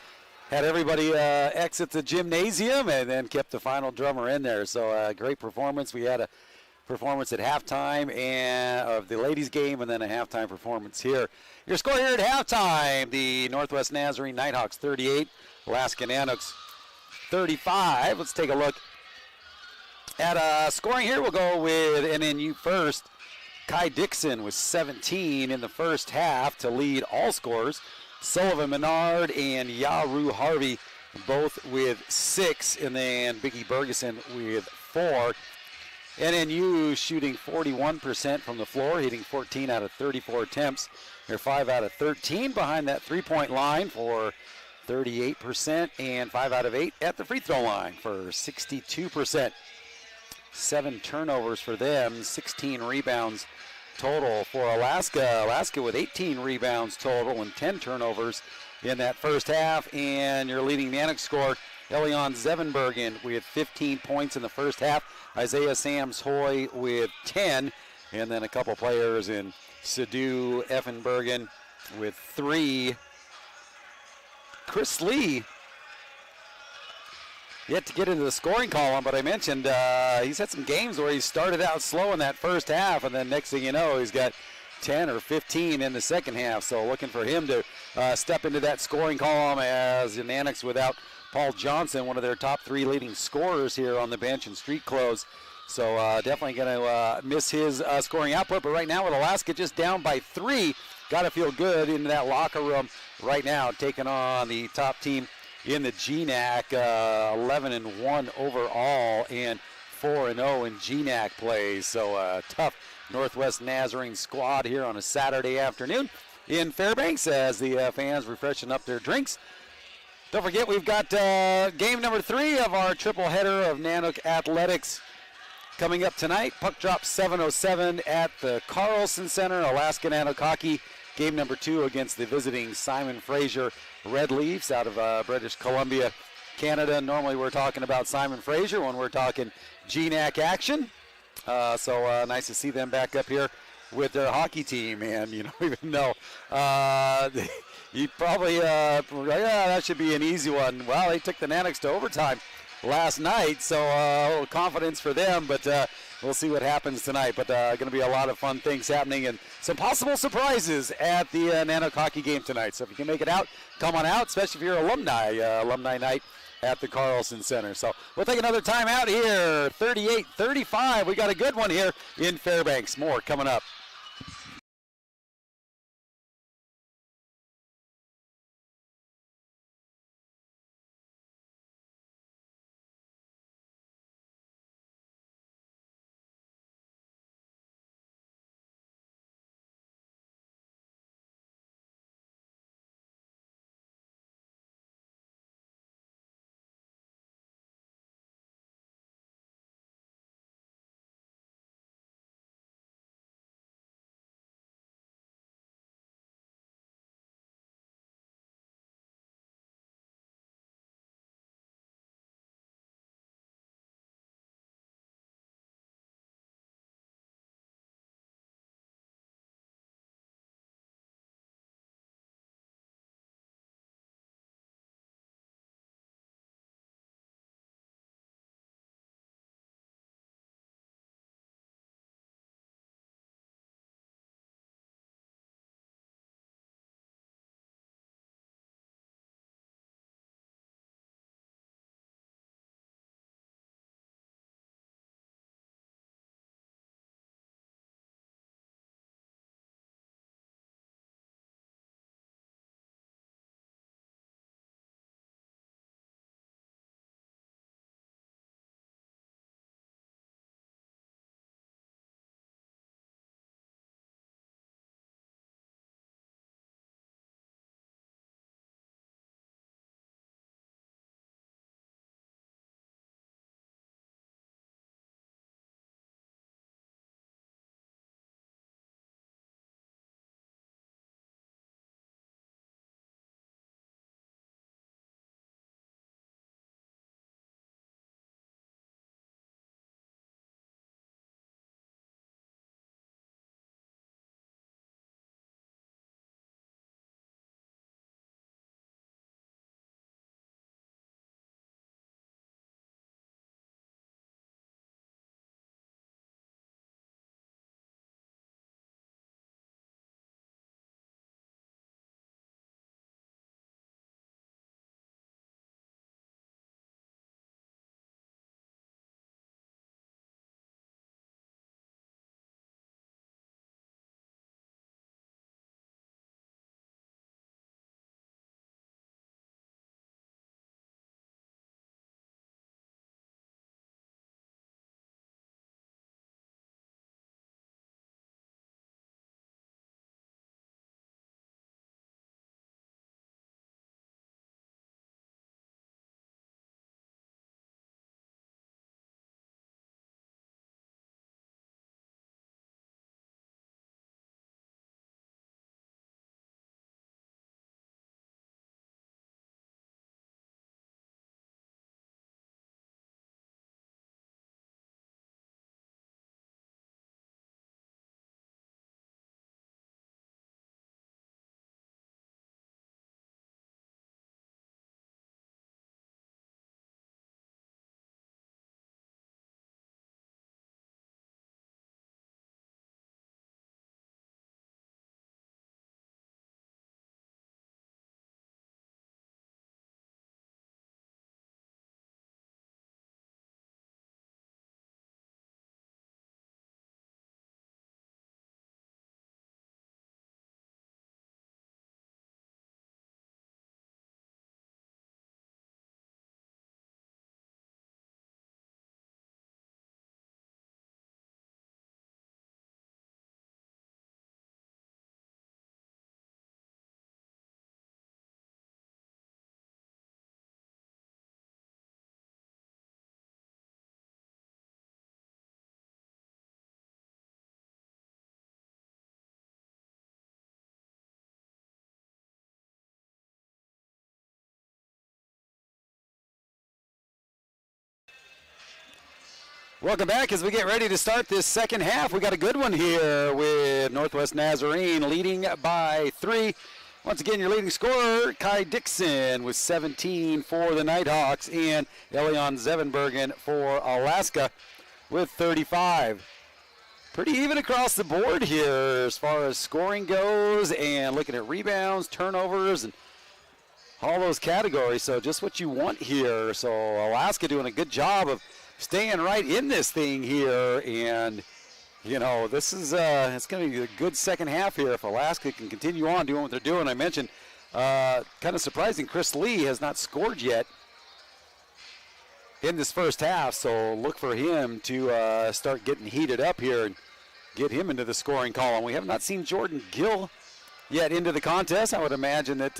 everybody exit the gymnasium and then kept the final drummer in there. So great performance. We had a performance at halftime and of the ladies game, and then a halftime performance here. Your score here at halftime: the Northwest Nazarene Nighthawks 38, Alaska Nanooks 35. Let's take a look at scoring here. We'll go with NNU first. Kai Dixon was 17 in the first half to lead all scorers. Sullivan Menard and Yaru Harvey both with 6, and then Biggie Bergeson with 4. NNU shooting 41% from the floor, hitting 14 out of 34 attempts. They're 5 out of 13 behind that three-point line for 38%, and 5 out of 8 at the free throw line for 62%. 7 turnovers for them, 16 rebounds total for Alaska. Alaska with 18 rebounds total and 10 turnovers in that first half. And your leading Nanook scorer, Elion Zevenbergen, with 15 points in the first half. Isaiah Sams-Hoy with 10. And then a couple players in Sadhu Effenbergen with 3. Chris Lee yet to get into the scoring column, but I mentioned he's had some games where he started out slow in that first half, and then next thing you know, he's got 10 or 15 in the second half. So looking for him to step into that scoring column as the Nanooks without Paul Johnson, one of their top 3 leading scorers here on the bench in street clothes. So definitely going to miss his scoring output. But right now with Alaska just down by 3, got to feel good in that locker room right now, taking on the top team in the GNAC, 11-1 overall and 4-0 in GNAC plays. So tough Northwest Nazarene squad here on a Saturday afternoon in Fairbanks as the fans refreshing up their drinks. Don't forget, we've got game number 3 of our triple header of Nanook Athletics coming up tonight. Puck drop 7:07 at the Carlson Center. Alaska Nanook hockey, game number 2 against the visiting Simon Fraser Red Leafs out of British Columbia, Canada. Normally we're talking about Simon Fraser when we're talking GNAC action. So nice to see them back up here with their hockey team. And, you know, even though you probably, yeah, that should be an easy one. Well, they took the Nanooks to overtime last night, so a little confidence for them, but we'll see what happens tonight. But going to be a lot of fun things happening and some possible surprises at the Nanook hockey game tonight. So if you can make it out, come on out, especially if you're alumni, alumni night at the Carlson Center. So we'll take another time out here, 38-35. We got a good one here in Fairbanks. More coming up. Welcome back as we get ready to start this second half. We got a good one here with Northwest Nazarene leading by 3. Once again, your leading scorer, Kai Dixon, with 17 for the Nighthawks, and Elion Zevenbergen for Alaska with 35. Pretty even across the board here as far as scoring goes, and looking at rebounds, turnovers, and all those categories. So just what you want here. So Alaska doing a good job of staying right in this thing here, and this is it's going to be a good second half here if Alaska can continue on doing what they're doing. I mentioned kind of surprising, Chris Lee has not scored yet in this first half, so look for him to start getting heated up here and get him into the scoring column. We have not seen Jordan Gill yet into the contest. I would imagine that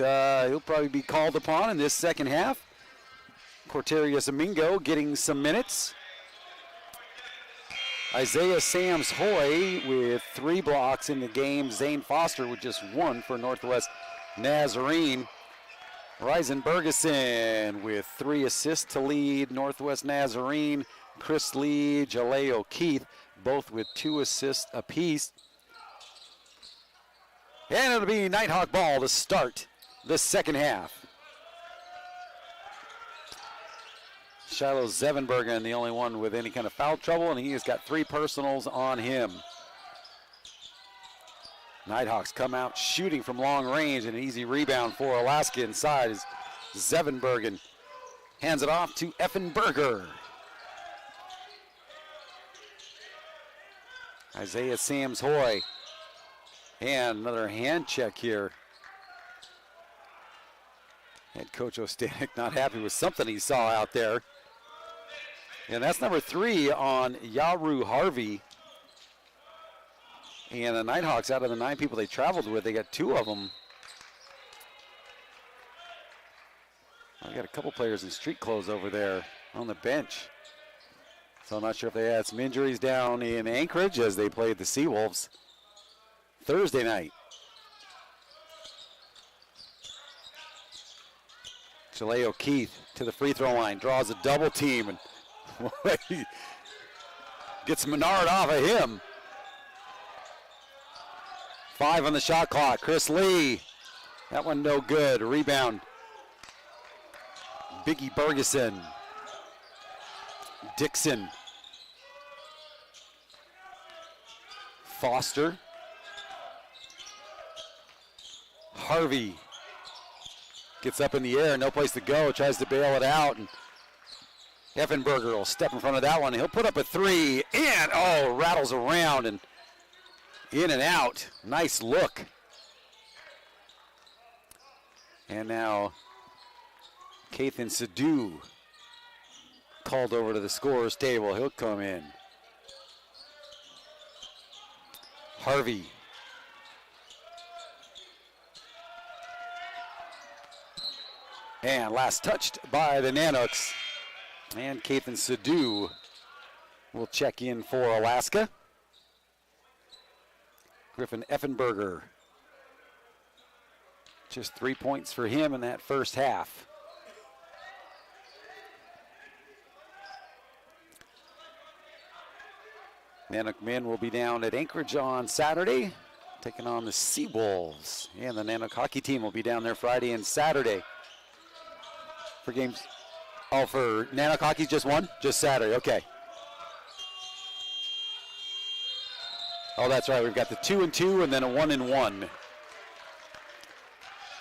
he'll probably be called upon in this second half. Corterius Amingo getting some minutes. Isaiah Sams-Hoy with 3 blocks in the game. Zane Foster with just 1 for Northwest Nazarene. Ryzen Bergeson with 3 assists to lead Northwest Nazarene. Chris Lee, Jaleo Keith, both with 2 assists apiece. And it'll be Nighthawk ball to start the second half. Shiloh Zevenbergen, the only one with any kind of foul trouble, and he has got 3 personals on him. Nighthawks come out shooting from long range, and an easy rebound for Alaska inside as Zevenbergen hands it off to Effenberger. Isaiah Sams-Hoy, and another hand check here. Head coach Ostanek not happy with something he saw out there. And that's number 3 on Yaru Harvey. And the Nighthawks, out of the 9 people they traveled with, they got 2 of them. I got a couple players in street clothes over there on the bench. So I'm not sure if they had some injuries down in Anchorage as they played the Seawolves Thursday night. Jaleo Keith to the free throw line, draws a double team, and gets Menard off of him. 5 on the shot clock. Chris Lee, that one no good. Rebound. Biggie Bergeson. Dixon. Foster. Harvey gets up in the air, no place to go, tries to bail it out, and Effenberger will step in front of that one. He'll put up a 3, and rattles around and in and out. Nice look. And now Kathan Sadu called over to the scorer's table. He'll come in. Harvey. And last touched by the Nanooks. And Kathan Sadu will check in for Alaska. Griffin Effenberger. Just 3 points for him in that first half. Nanook men will be down at Anchorage on Saturday, taking on the Seawolves. And the Nanook hockey team will be down there Friday and Saturday for games. Oh, for Nanook hockey, just one? Just Saturday, okay. Oh, that's right, we've got the 2-2 and then a 1-1.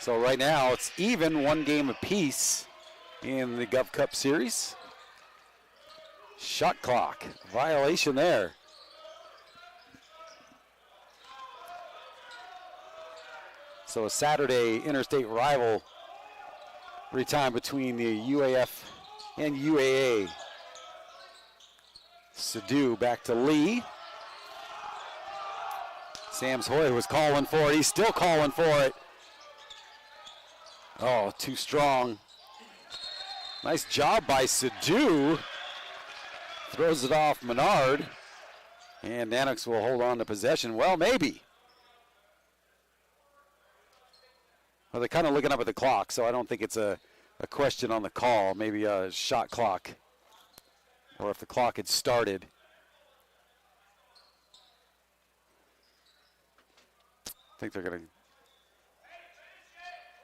So right now it's even, 1 game apiece in the Gov Cup Series. Shot clock, violation there. So a Saturday interstate rivalry time between the UAF and UAA. Sadu back to Lee. Sams-Hoy was calling for it. He's still calling for it. Oh, too strong. Nice job by Sadu. Throws it off Menard. And Nanooks will hold on to possession. Well, maybe. Well, they're kind of looking up at the clock, so I don't think it's a question on the call. Maybe a shot clock or if the clock had started. I think they're going to.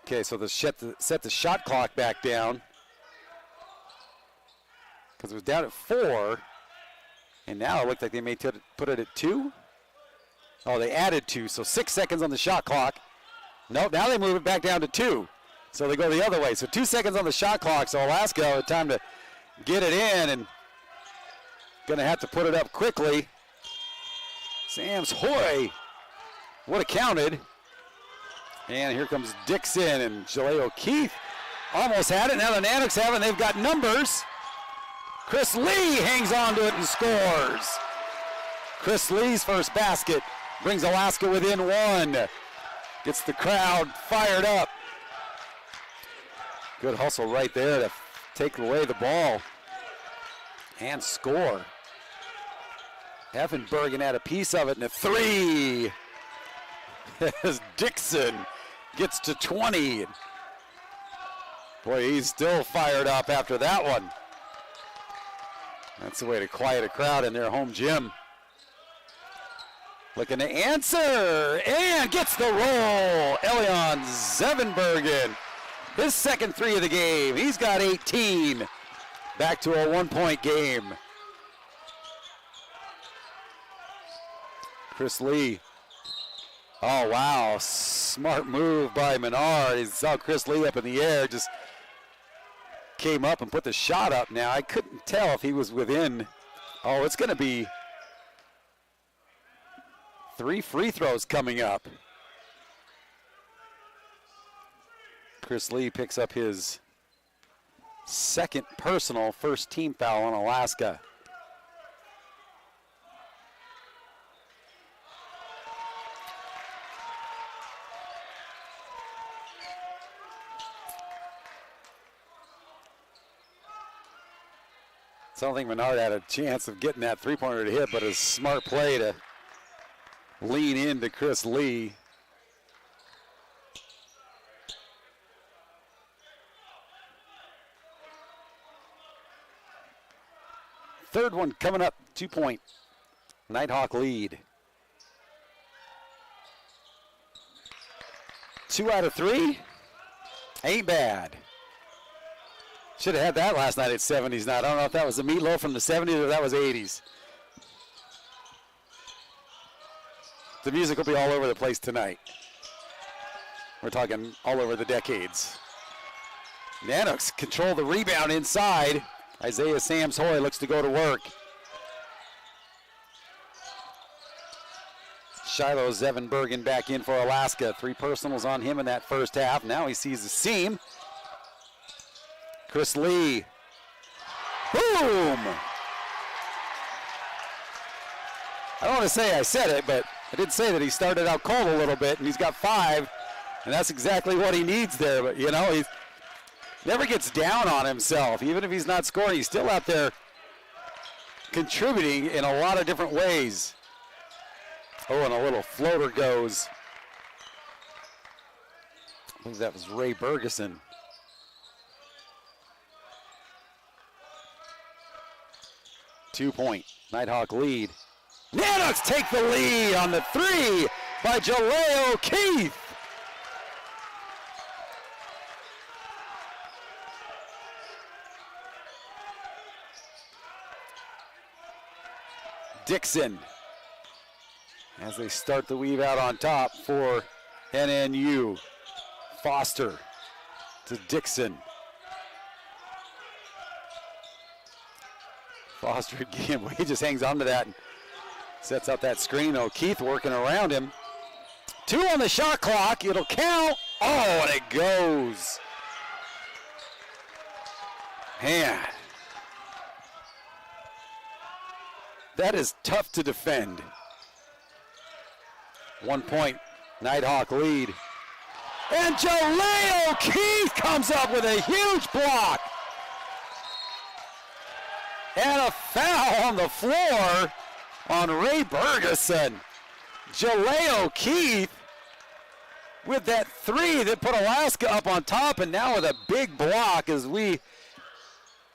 Okay, so they set the shot clock back down because it was down at 4, and now it looked like they may put it at 2. Oh, they added 2, so 6 seconds on the shot clock. Nope, now they move it back down to 2. So they go the other way. So 2 seconds on the shot clock, so Alaska had time to get it in and going to have to put it up quickly. Sam's Hoy would have counted. And here comes Dixon, and Jaleo Keith almost had it. Now the Nanoks have it, and they've got numbers. Chris Lee hangs on to it and scores. Chris Lee's first basket brings Alaska within 1. Gets the crowd fired up. Good hustle right there to take away the ball and score. Effenbergen had a piece of it, and a 3. As Dixon gets to 20. Boy, he's still fired up after that one. That's the way to quiet a crowd in their home gym. Looking to answer, and gets the roll. Elion Zevenbergen, his second 3 of the game. He's got 18. Back to a 1-point game. Chris Lee. Oh, wow. Smart move by Menard. He saw Chris Lee up in the air, just came up and put the shot up. Now, I couldn't tell if he was within. Oh, it's going to be 3 free throws coming up. Chris Lee picks up his second personal, first team foul on Alaska. So I don't think Menard had a chance of getting that three-pointer to hit, but a smart play to lean into Chris Lee. Third one coming up, 2-point Nighthawk lead. 2 out of 3, ain't bad. Should have had that last night at 70s. Now, I don't know if that was the meatloaf from the 70s or that was 80s. The music will be all over the place tonight. We're talking all over the decades. Nanoks control the rebound inside. Isaiah Sams Hoy looks to go to work. Shiloh Zevenbergen back in for Alaska. 3 personals on him in that first half. Now he sees the seam. Chris Lee. Boom! I don't want to say I said it, but I did say that he started out cold a little bit, and he's got 5, and that's exactly what he needs there. But, you know, he never gets down on himself. Even if he's not scoring, he's still out there contributing in a lot of different ways. Oh, and a little floater goes. I believe that was Ray Bergeson. Two-point Nighthawk lead. Nanoks take the lead on the 3 by Jaleo Keith. Dixon as they start the weave out on top for NNU. Foster to Dixon. Foster again, he just hangs on to that and sets up that screen. O'Keefe working around him. 2 on the shot clock, it'll count. Oh, and it goes. Man. That is tough to defend. 1-point Nighthawk lead. And Jaleo Keith comes up with a huge block. And a foul on the floor on Ray Bergeson. Jaleo Keith with that 3 that put Alaska up on top, and now with a big block as we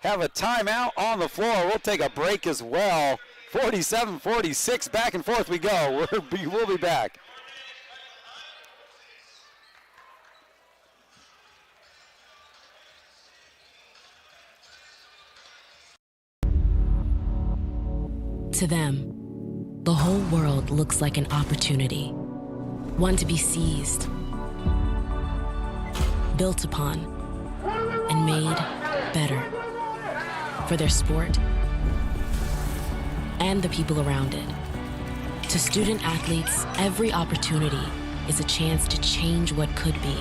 have a timeout on the floor. We'll take a break as well. 47-46, back and forth we go. We'll be back. To them, the whole world looks like an opportunity, one to be seized, built upon, and made better for their sport and the people around it. To student athletes, every opportunity is a chance to change what could be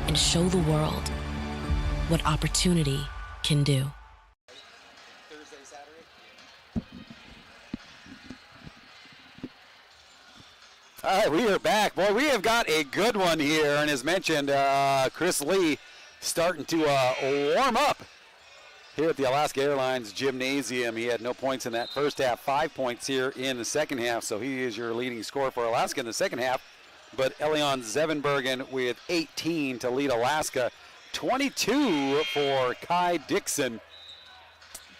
and show the world what opportunity can do. All right, we are back. Boy, we have got a good one here, and as mentioned, Chris Lee starting to warm up here at the Alaska Airlines Gymnasium. He had no points in that first half, 5 points here in the second half, so he is your leading scorer for Alaska in the second half. But Elion Zevenbergen with 18 to lead Alaska, 22 for Kai Dixon.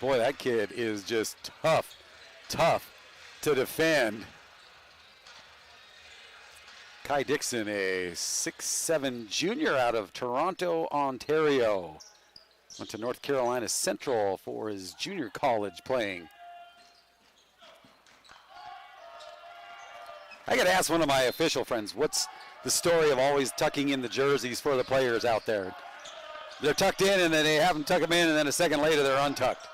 Boy, that kid is just tough to defend. Kai Dixon, a 6'7" junior out of Toronto, Ontario. Went to North Carolina Central for his junior college playing. I got to ask one of my official friends, what's the story of always tucking in the jerseys for the players out there? They're tucked in and then they have them tuck them in and then a second later they're untucked.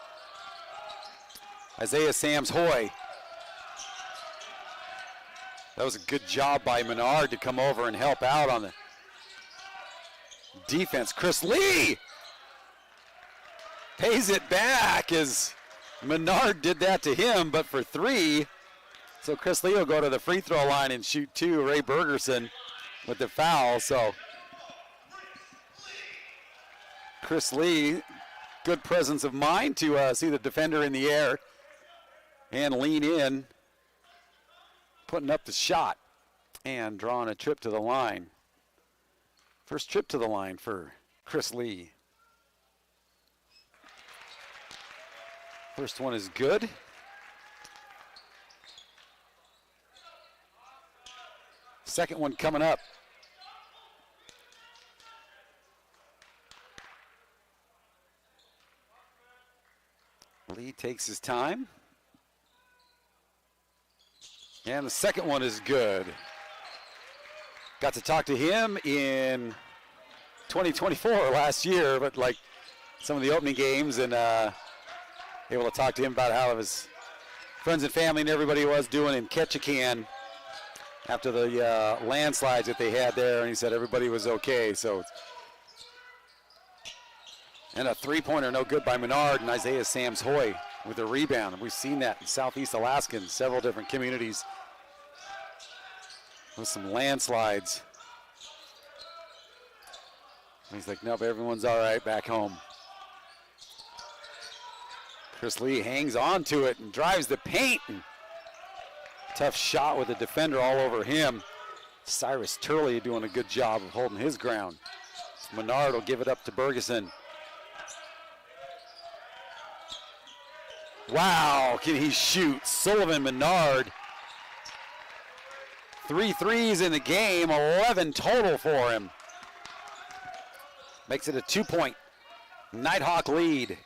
Isaiah Sams Hoy. That was a good job by Menard to come over and help out on the defense. Chris Lee pays it back as Menard did that to him, but for 3. So Chris Lee will go to the free throw line and shoot 2. Ray Bergerson with the foul. So Chris Lee, good presence of mind to see the defender in the air and lean in, putting up the shot and drawing a trip to the line. First trip to the line for Chris Lee. First one is good. Second one coming up. Lee takes his time. And the second one is good. Got to talk to him in 2024 last year, but like some of the opening games, and able to talk to him about how his friends and family and everybody was doing in Ketchikan after the landslides that they had there, and he said everybody was okay. So, and a three-pointer no good by Menard, and Isaiah Sams Hoy with a rebound. And we've seen that in Southeast Alaska in several different communities with some landslides. And he's like, nope, everyone's all right back home. Chris Lee hangs on to it and drives the paint. And tough shot with the defender all over him. Cyrus Turley doing a good job of holding his ground. Menard will give it up to Bergeson. Wow, can he shoot? Sullivan Menard. 3 threes in the game, 11 total for him. Makes it a 2-point Nighthawk lead.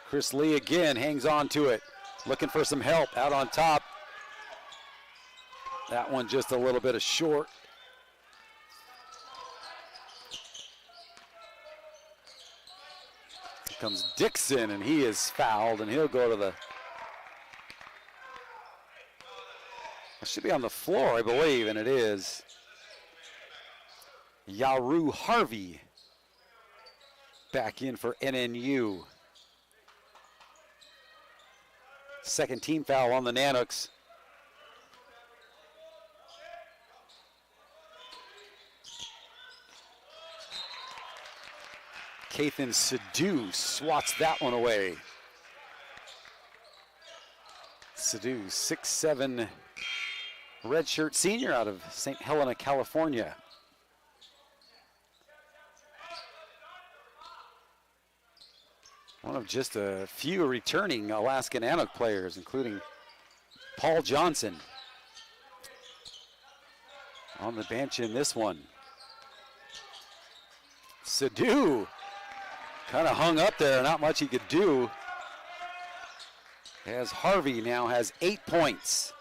Chris Lee again hangs on to it. Looking for some help out on top. That one just a little bit of short. Here comes Dixon, and he is fouled, and he'll go to the... It should be on the floor, I believe, and it is. Yaru Harvey back in for NNU. Second team foul on the Nanooks. Kathan Sadhu swats that one away. Sadhu, 6'7", redshirt senior out of St. Helena, California. One of just a few returning Alaska Nanook players, including Paul Johnson on the bench in this one. Sadu kind of hung up there, not much he could do. As Harvey now has 8 points.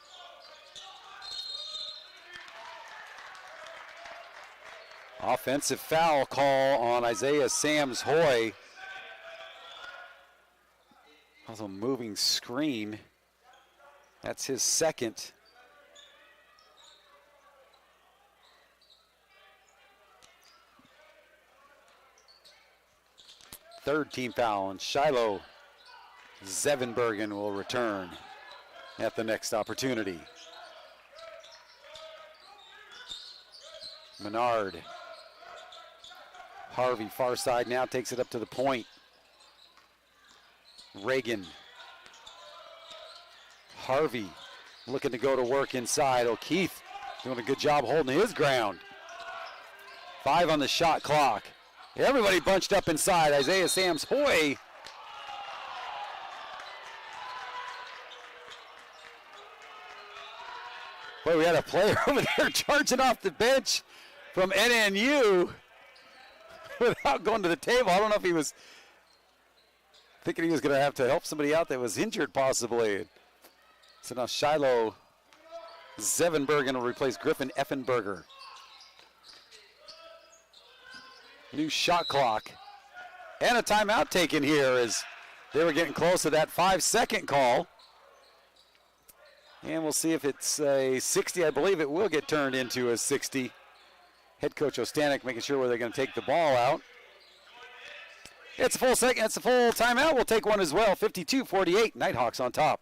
Offensive foul call on Isaiah Sams Hoy. Also moving screen. That's his second. Third team foul, and Shiloh Zevenbergen will return at the next opportunity. Menard. Harvey, far side now, takes it up to the point. Reagan. Harvey looking to go to work inside. O'Keefe doing a good job holding his ground. 5 on the shot clock. Everybody bunched up inside. Isaiah Sams Hoy. Boy, we had a player over there charging off the bench from NNU without going to the table. I don't know if he was thinking he was going to have to help somebody out that was injured possibly. So now Shiloh Zevenbergen will replace Griffin Effenberger. New shot clock. And a timeout taken here as they were getting close to that 5-second call. And we'll see if it's a 60. I believe it will get turned into a 60. Head coach Ostanek making sure where they're going to take the ball out. It's a full second. It's a full timeout. We'll take one as well. 52-48. Nighthawks on top.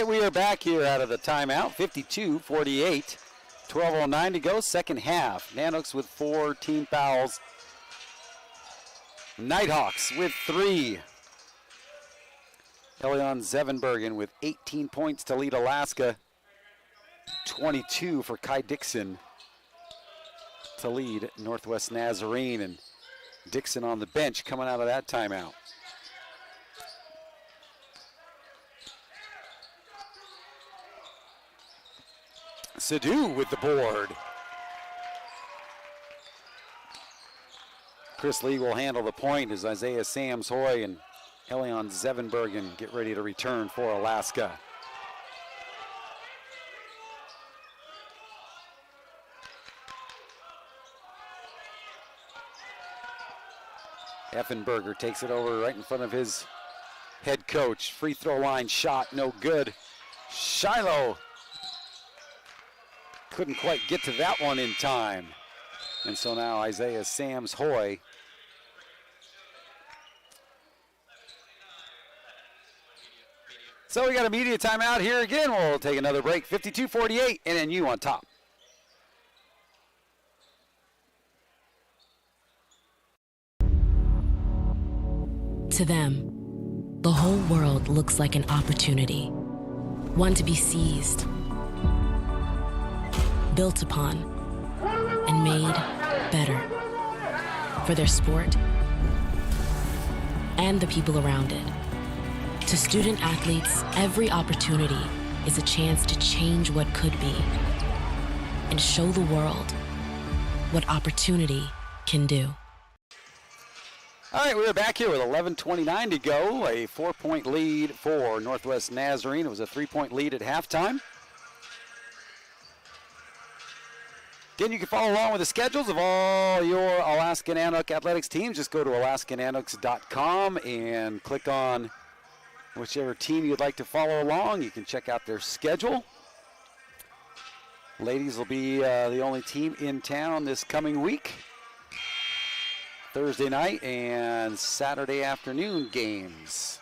We are back here out of the timeout. 52-48. 12:09 to go, second half. Nanooks with 4 team fouls. Nighthawks with 3. Elion Zevenbergen with 18 points to lead Alaska. 22 for Kai Dixon to lead Northwest Nazarene. And Dixon on the bench coming out of that timeout. Sadu with the board. Chris Lee will handle the point as Isaiah Sams Hoy and Elion Zevenbergen get ready to return for Alaska. Effenberger takes it over right in front of his head coach. Free throw line shot, no good. Shiloh couldn't quite get to that one in time. And so now Isaiah Sams Hoy So we got a media timeout here again. We'll take another break. 52-48, NNU on top. To them, the whole world looks like an opportunity, one to be seized, built upon, and made better for their sport and the people around it. To student athletes, every opportunity is a chance to change what could be and show the world what opportunity can do. All right, we're back here with 11:29 to go. A 4-point lead for Northwest Nazarene. It was a 3-point lead at halftime. Again, you can follow along with the schedules of all your Alaska Nanook athletics teams. Just go to alaskananooks.com and click on whichever team you'd like to follow along. You can check out their schedule. Ladies will be the only team in town this coming week. Thursday night and Saturday afternoon games.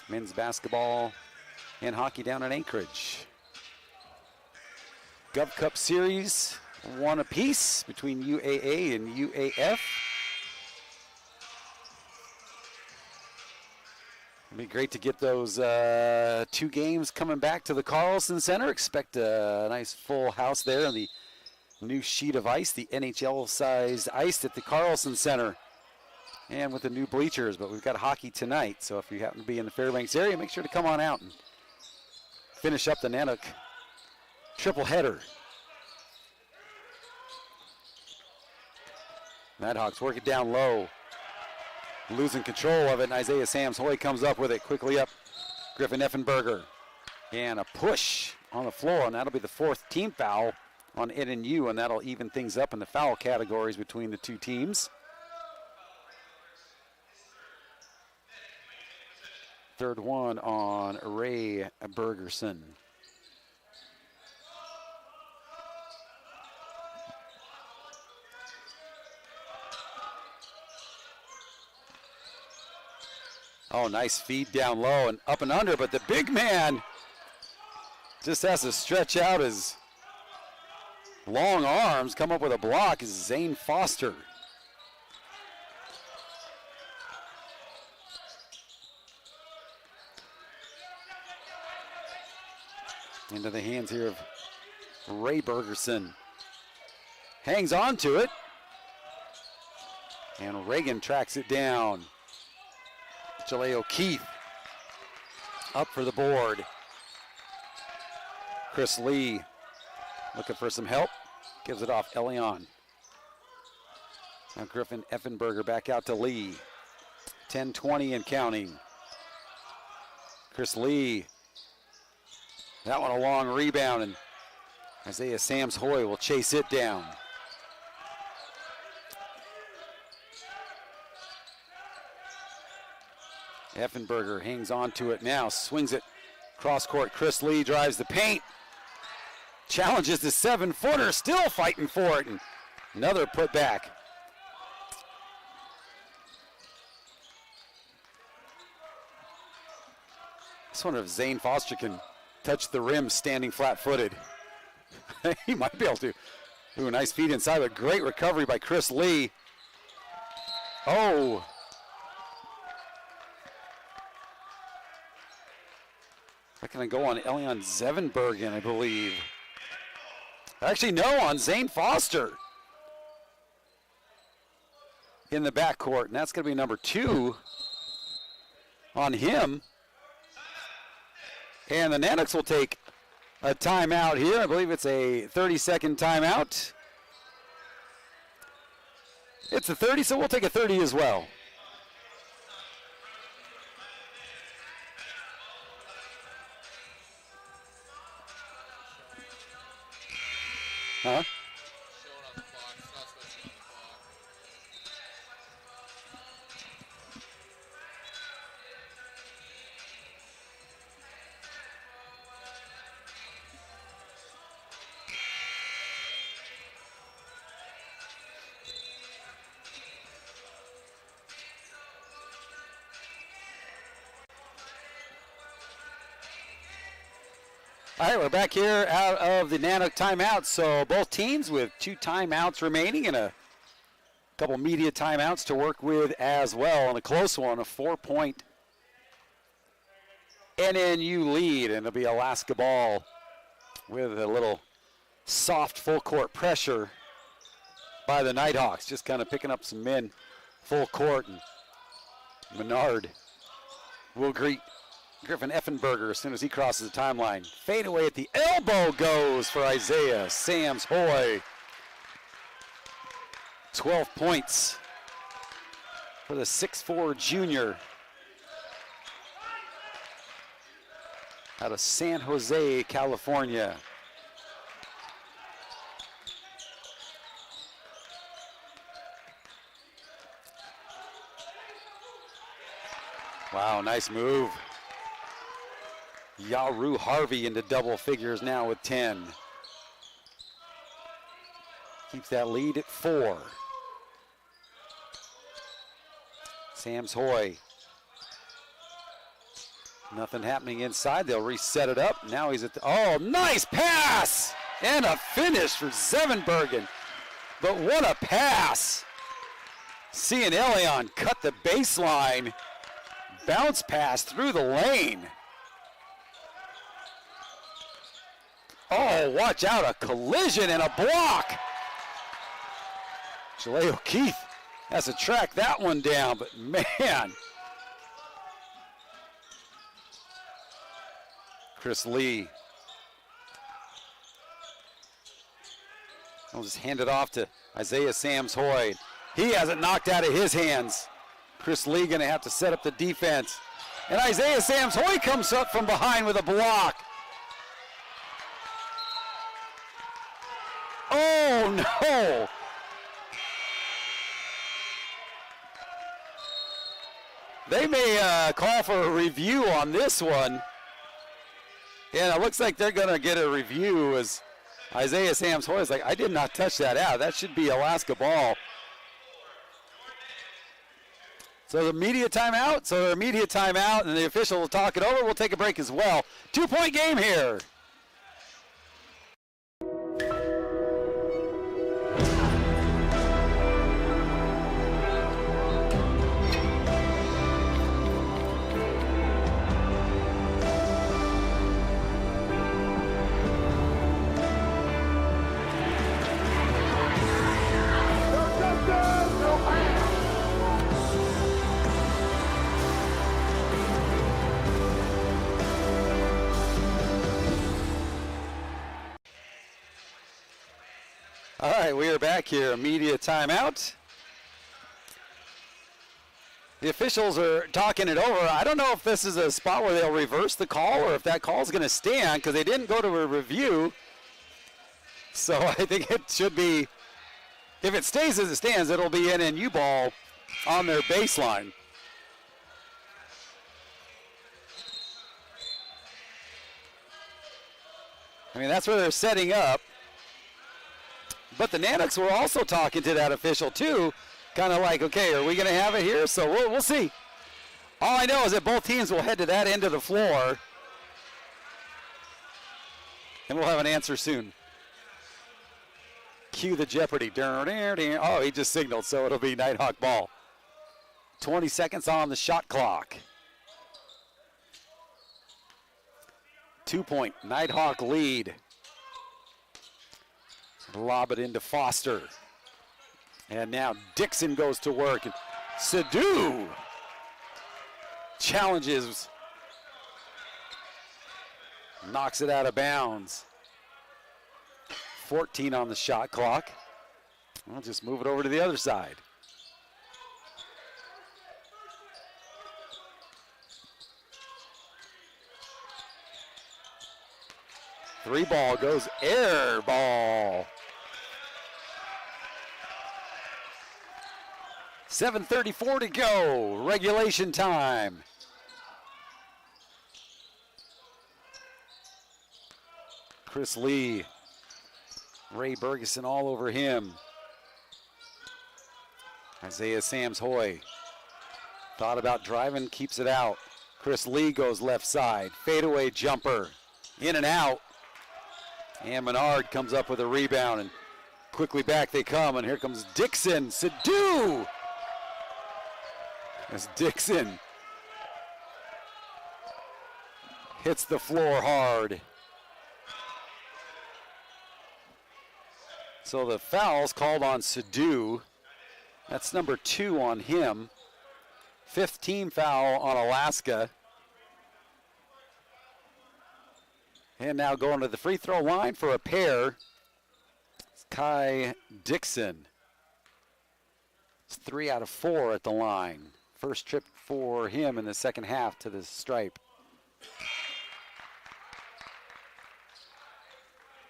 Men's basketball and hockey down in Anchorage. Gov Cup Series, 1 apiece between UAA and UAF. It'd be great to get those 2 games coming back to the Carlson Center. Expect a nice full house there on the new sheet of ice, the NHL-sized ice at the Carlson Center, and with the new bleachers. But we've got hockey tonight, so if you happen to be in the Fairbanks area, make sure to come on out and finish up the Nanook triple header. Madhawks work it down low, losing control of it, and Isaiah Sams-Hoy comes up with it quickly up. Griffin Effenberger, and a push on the floor, and that'll be the 4th team foul on NNU, and that'll even things up in the foul categories between the 2 teams. 3rd one on Ray Bergerson. Oh, nice feed down low and up and under, but the big man just has to stretch out his long arms, come up with a block, is Zane Foster. Into the hands here of Ray Bergerson. Hangs on to it. And Reagan tracks it down. Jaleo Keith up for the board. Chris Lee looking for some help. Gives it off Elion. Now Griffin Effenberger back out to Lee. 10-20 and counting. Chris Lee. That one a long rebound, and Isaiah Sams-Hoy will chase it down. Effenberger hangs on to it now, swings it cross court. Chris Lee drives the paint. Challenges the 7-footer, still fighting for it, and another putback. I just wonder if Zane Foster can touch the rim standing flat-footed. He might be able to. Ooh, nice feed inside, but great recovery by Chris Lee. Oh. That can go on Elion Zevenbergen, I believe. Actually, no, on Zane Foster in the backcourt, and that's going to be number 2 on him. And the Nanooks will take a timeout here. I believe it's a 30-second timeout. It's a 30, so we'll take a 30 as well. Huh? All right, we're back here out of the Nanook timeout. So both teams with 2 timeouts remaining and a couple media timeouts to work with as well. And a close one, a 4-point NNU lead. And it'll be Alaska ball with a little soft full court pressure by the Nighthawks. Just kind of picking up some men full court. And Menard will greet Griffin Effenberger as soon as he crosses the timeline. Fade away at the elbow goes for Isaiah Sams-Hoy. 12 points for the 6'4" junior out of San Jose, California. Wow, nice move. Yaru Harvey into double figures now with 10. Keeps that lead at 4. Sam's Hoy. Nothing happening inside. They'll reset it up. Now he's at the, oh, nice pass! And a finish for Zevenbergen. But what a pass! Cian Elion cut the baseline. Bounce pass through the lane. Oh, watch out, a collision and a block. Jaleo Keith has to track that one down, but man. Chris Lee. I'll just hand it off to Isaiah Sams Hoy. He has it knocked out of his hands. Chris Lee gonna have to set up the defense. And Isaiah Sams Hoy comes up from behind with a block. Oh no! They may call for a review on this one. And it looks like they're gonna get a review as Isaiah Sams Hoy is like, I did not touch that out. That should be Alaska ball. So the media timeout, and the official will talk it over. We'll take a break as well. 2-point game here. All right, we are back here. Media timeout. The officials are talking it over. I don't know if this is a spot where they'll reverse the call or if that call is going to stand because they didn't go to a review. So I think it should be, if it stays as it stands, it'll be NNU ball on their baseline. I mean, that's where they're setting up. But the Nanooks were also talking to that official too, kind of like, okay, are we going to have it here? So we'll see. All I know is that both teams will head to that end of the floor, and we'll have an answer soon. Cue the Jeopardy. Oh, he just signaled, so it'll be Nighthawk ball. 20 seconds on the shot clock. 2-point Nighthawk lead. Lob it into Foster. And now Dixon goes to work. And Sadu challenges. Knocks it out of bounds. 14 on the shot clock. We'll just move it over to the other side. Three ball goes air ball. 7:34 to go, regulation time. Chris Lee, Ray Bergeson all over him. Isaiah Sams Hoy thought about driving, keeps it out. Chris Lee goes left side, fadeaway jumper, in and out. And Menard comes up with a rebound, and quickly back they come, and here comes Dixon. Sadu! As Dixon hits the floor hard. So the foul's called on Sadu. That's number 2 on him. 5th team foul on Alaska. And now going to the free throw line for a pair. It's Kai Dixon. It's 3 out of 4 at the line. First trip for him in the second half to the stripe.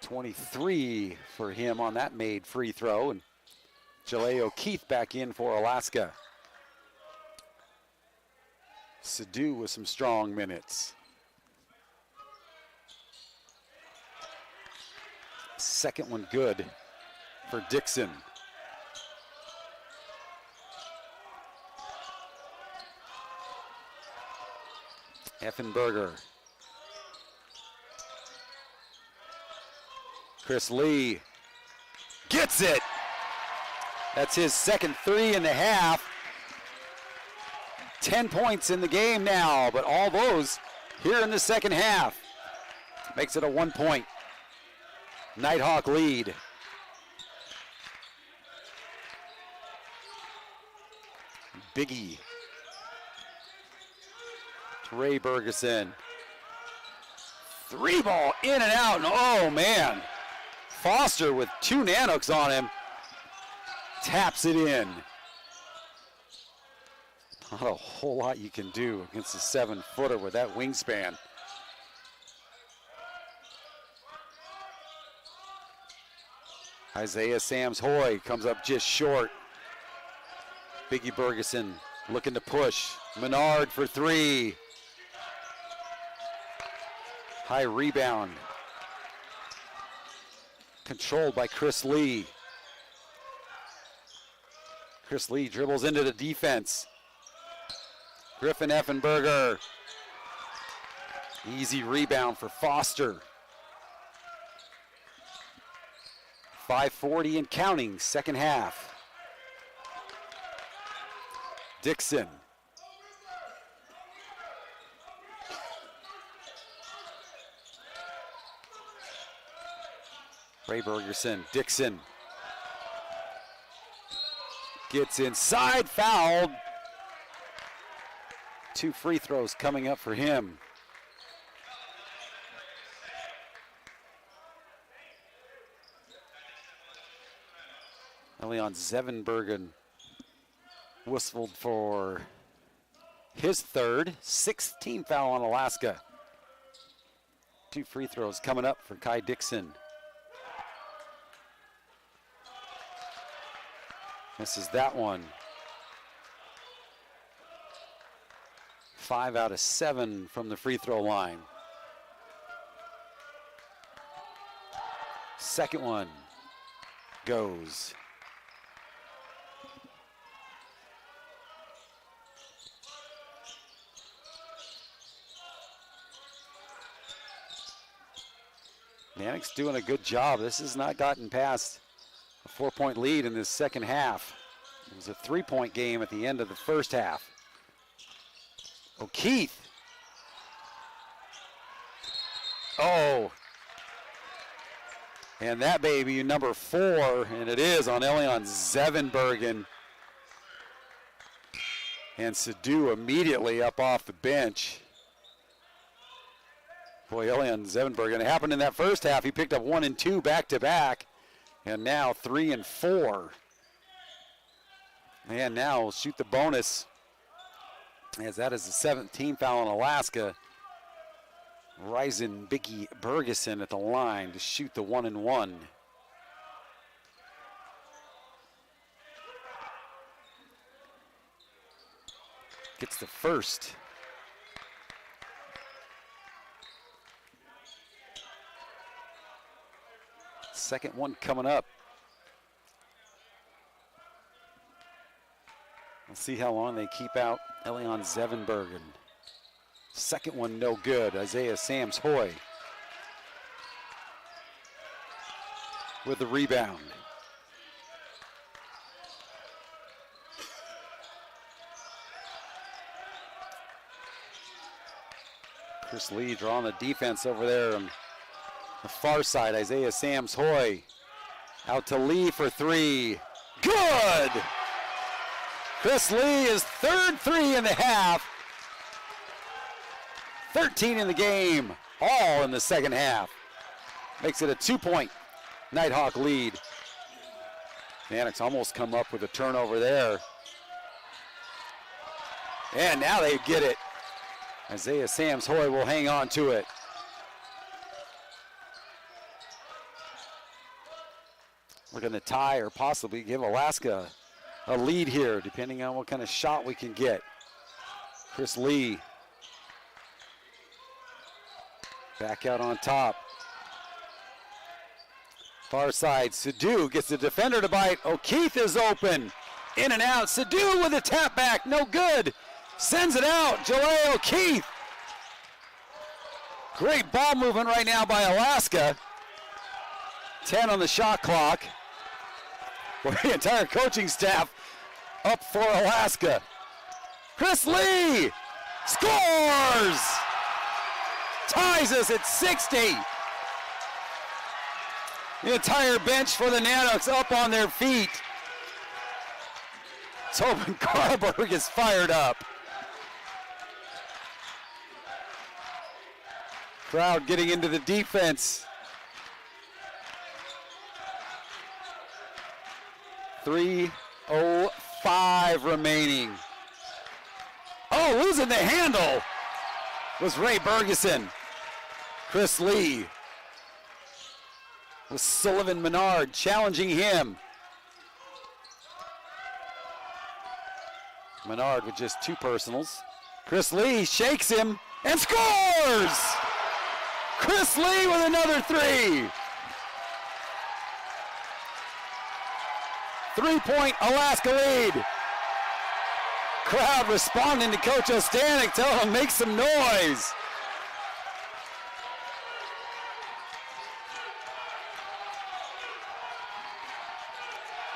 23 for him on that made free throw. And Jaleo Keith back in for Alaska. Sadu with some strong minutes. Second one good for Dixon. Effenberger. Chris Lee gets it. That's his second 3 in the half. 10 points in the game now, but all those here in the second half. Makes it a 1-point Nighthawk lead. Biggie. Ray Bergeson. 3 ball in and out, and oh man. Foster with 2 Nanooks on him. Taps it in. Not a whole lot you can do against a 7-footer with that wingspan. Isaiah Sams Hoy comes up just short. Biggie Bergeson looking to push. Menard for 3. High rebound. Controlled by Chris Lee. Chris Lee dribbles into the defense. Griffin Effenberger. Easy rebound for Foster. 5:40 and counting, second half. Dixon. Ray Bergerson, Dixon. Gets inside, fouled. 2 free throws coming up for him. Leon Zevenbergen whistled for his third, 6th team foul on Alaska. 2 free throws coming up for Kai Dixon. Misses that one. 5 out of 7 from the free throw line. Second one goes. Nanic's doing a good job. This has not gotten past a 4-point lead in this second half. It was a 3-point game at the end of the first half. O'Keefe. Oh. And that baby, number 4, and it is on Elion Zevenbergen. And Sadu immediately up off the bench. Boy, Elion Zevenbergen. It happened in that first half. He picked up 1 and 2 back-to-back. And now 3 and 4. And now we'll shoot the bonus, as that is the 7th team foul on Alaska. Ryzen Biggie Bergeson at the line to shoot the 1 and 1. Gets the first. Second one coming up. Let's see how long they keep out Elion Zevenbergen. Second one no good. Isaiah Sams Hoy with the rebound. Chris Lee drawing the defense over there on the far side. Isaiah Sams Hoy out to Lee for 3. Good! Chris Lee is third 3 in the half. 13 in the game, all in the second half. Makes it a 2-point Nighthawk lead. Nanox almost come up with a turnover there. And now they get it. Isaiah Sams-Hoy will hang on to it. Looking to tie or possibly give Alaska a lead here, depending on what kind of shot we can get. Chris Lee back out on top. Far side, Sadu gets the defender to bite. O'Keefe is open. In and out. Sadu with a tap back. No good. Sends it out. Jalea O'Keefe. Great ball movement right now by Alaska. 10 on the shot clock. Well, the entire coaching staff up for Alaska. Chris Lee scores! Ties us at 60. The entire bench for the Nanox up on their feet. Tobin Carberg is fired up. Crowd getting into the defense. 3:05 remaining. Oh, losing the handle was Ray Bergeson. Chris Lee with Sullivan Menard challenging him. Menard with just 2 personals. Chris Lee shakes him and scores! Chris Lee with another 3. 3-point Alaska lead. Crowd responding to Coach Ostanek, telling him make some noise.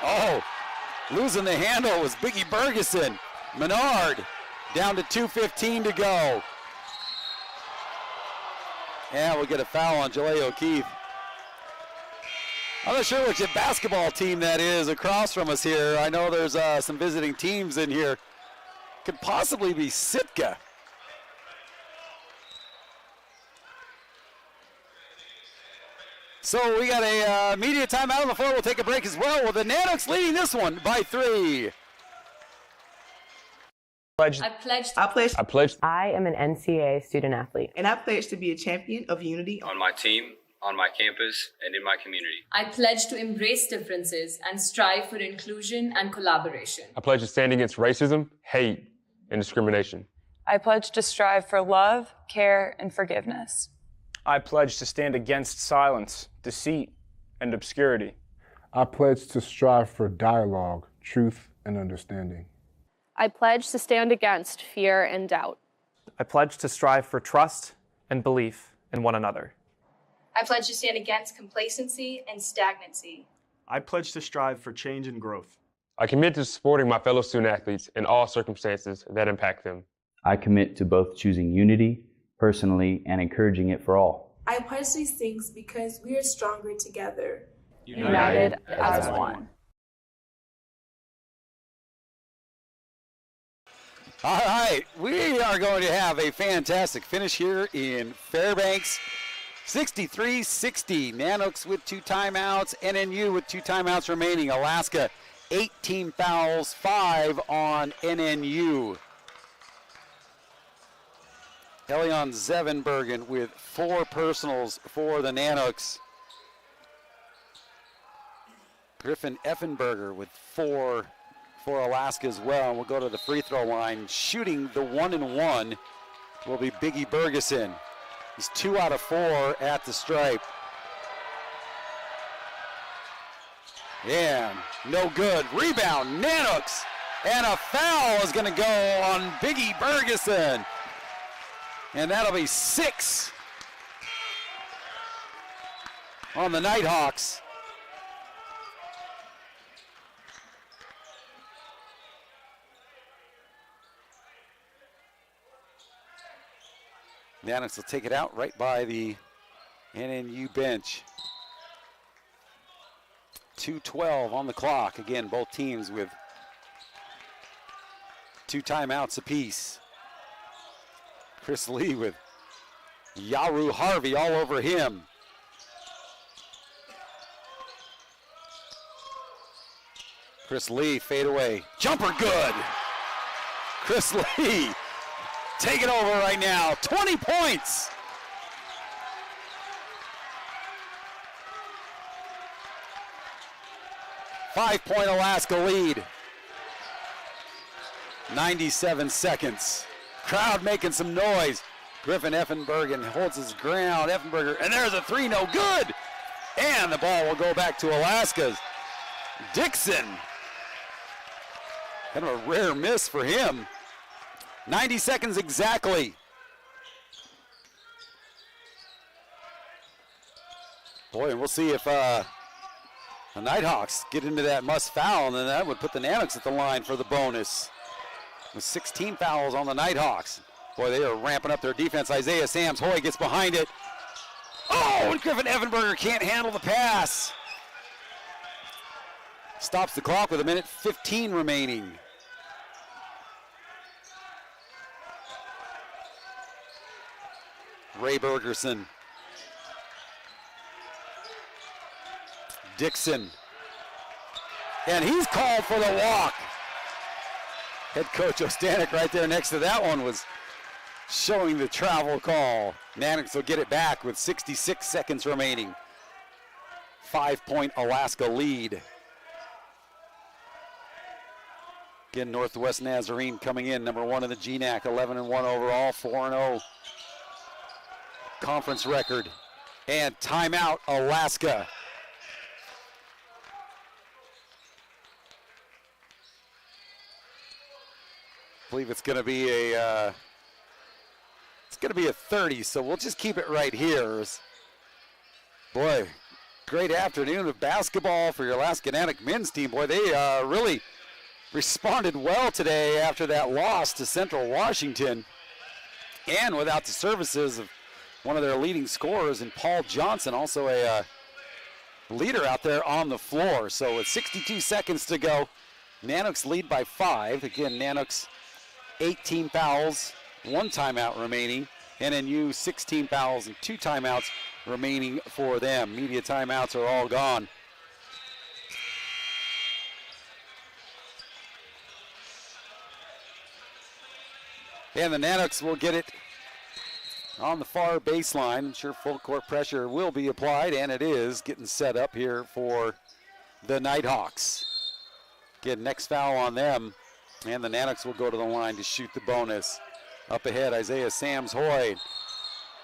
Oh, losing the handle was Biggie Bergeson. Menard down to 2:15 to go. And we'll get a foul on Jalea O'Keefe. I'm not sure which basketball team that is across from us here. I know there's some visiting teams in here. Could possibly be Sitka. So we got a media timeout on the floor. We'll take a break as well. With the Nanox leading this one by 3. I pledged. I am an NCAA student athlete. And I pledge to be a champion of unity On my team, on my campus, and in my community. I pledge to embrace differences and strive for inclusion and collaboration. I pledge to stand against racism, hate, and discrimination. I pledge to strive for love, care, and forgiveness. I pledge to stand against silence, deceit, and obscurity. I pledge to strive for dialogue, truth, and understanding. I pledge to stand against fear and doubt. I pledge to strive for trust and belief in one another. I pledge to stand against complacency and stagnancy. I pledge to strive for change and growth. I commit to supporting my fellow student athletes in all circumstances that impact them. I commit to both choosing unity personally and encouraging it for all. I pledge these things because we are stronger together. United as one. All right, we are going to have a fantastic finish here in Fairbanks. 63-60, Nanox with 2 timeouts, NNU with 2 timeouts remaining. Alaska, 18 fouls, 5 on NNU. Elion Zevenbergen with 4 personals for the Nanox. Griffin Effenberger with 4 for Alaska as well. And we'll go to the free throw line. Shooting the 1-and-1 will be Biggie Bergeson. He's 2 out of 4 at the stripe. And no good. Rebound, Nanox. And a foul is going to go on Biggie Bergeson. And that'll be 6 on the Nighthawks. Nanox will take it out right by the NNU bench. 2:12 on the clock. Again, both teams with 2 timeouts apiece. Chris Lee with Yaru Harvey all over him. Chris Lee, fade away. Jumper good. Chris Lee taking over right now. 20 points. Five-point Alaska lead. 97 seconds. Crowd making some noise. Griffin Effenbergen holds his ground. Effenberger, and there's a three, no good. And the ball will go back to Alaska's Dixon. Kind of a rare miss for him. 90 seconds exactly. Boy, and we'll see if the Nighthawks get into that must foul, and then that would put the Nanooks at the line for the bonus. With 16 fouls on the Nighthawks. Boy, they are ramping up their defense. Isaiah Sams Hoy gets behind it. Oh, and Griffin Effenberger can't handle the pass. Stops the clock with 1:15 remaining. Ray Bergerson. Dixon. And he's called for the walk. Head coach Ostanek right there next to that one was showing the travel call. Nanooks will get it back with 66 seconds remaining. 5-point Alaska lead. Again, Northwest Nazarene coming in, number 1 in the GNAC, 11-1 overall, 4-0 conference record. And timeout, Alaska. I believe it's going to be a 30, so we'll just keep it right here. Boy, great afternoon of basketball for your Alaska Nanook men's team. Boy, they really responded well today after that loss to Central Washington, and without the services of one of their leading scorers in Paul Johnson, also a leader out there on the floor. So with 62 seconds to go, Nanooks lead by 5. Again, Nanooks 18 fouls, 1 timeout remaining. NNU 16 fouls and 2 timeouts remaining for them. Media timeouts are all gone. And the Nanooks will get it on the far baseline. I'm sure full court pressure will be applied, and it is getting set up here for the Nighthawks. Again, next foul on them, and the Nanooks will go to the line to shoot the bonus. Up ahead, Isaiah Sams Hoy.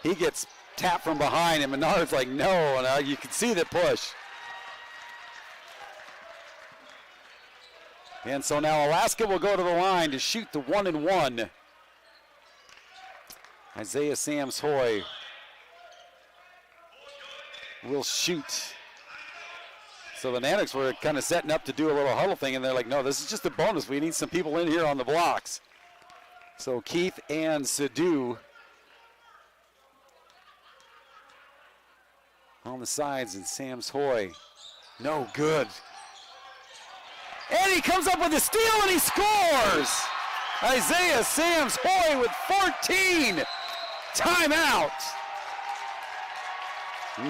He gets tapped from behind, and Menard's like, no, and you can see the push. And so now Alaska will go to the line to shoot the 1-and-1. Isaiah Sams Hoy will shoot. So the Nanooks were kind of setting up to do a little huddle thing, and they're like, no, this is just a bonus. We need some people in here on the blocks. So Keith and Sadu on the sides, and Sams Hoy, no good. And he comes up with a steal, and he scores! Isaiah Sams Hoy with 14. Timeout.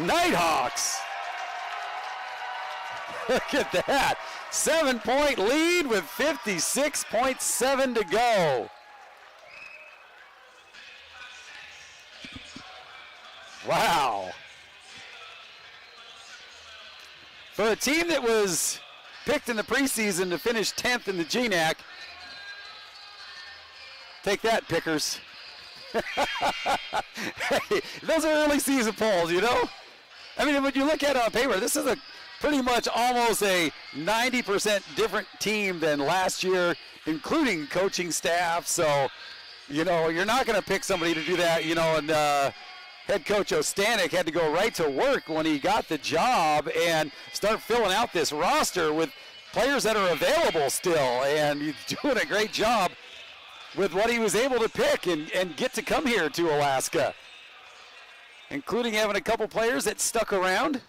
Nighthawks. Look at that. 7-point lead with 56.7 to go. Wow. For a team that was picked in the preseason to finish 10th in the GNAC, take that, Pickers. Hey, those are early season polls, you know? I mean, when you look at it on paper, this is a pretty much almost a 90% different team than last year, including coaching staff. So, you know, you're not going to pick somebody to do that, you know, and head coach Ostanek had to go right to work when he got the job and start filling out this roster with players that are available still, and he's doing a great job with what he was able to pick and get to come here to Alaska, including having a couple players that stuck around.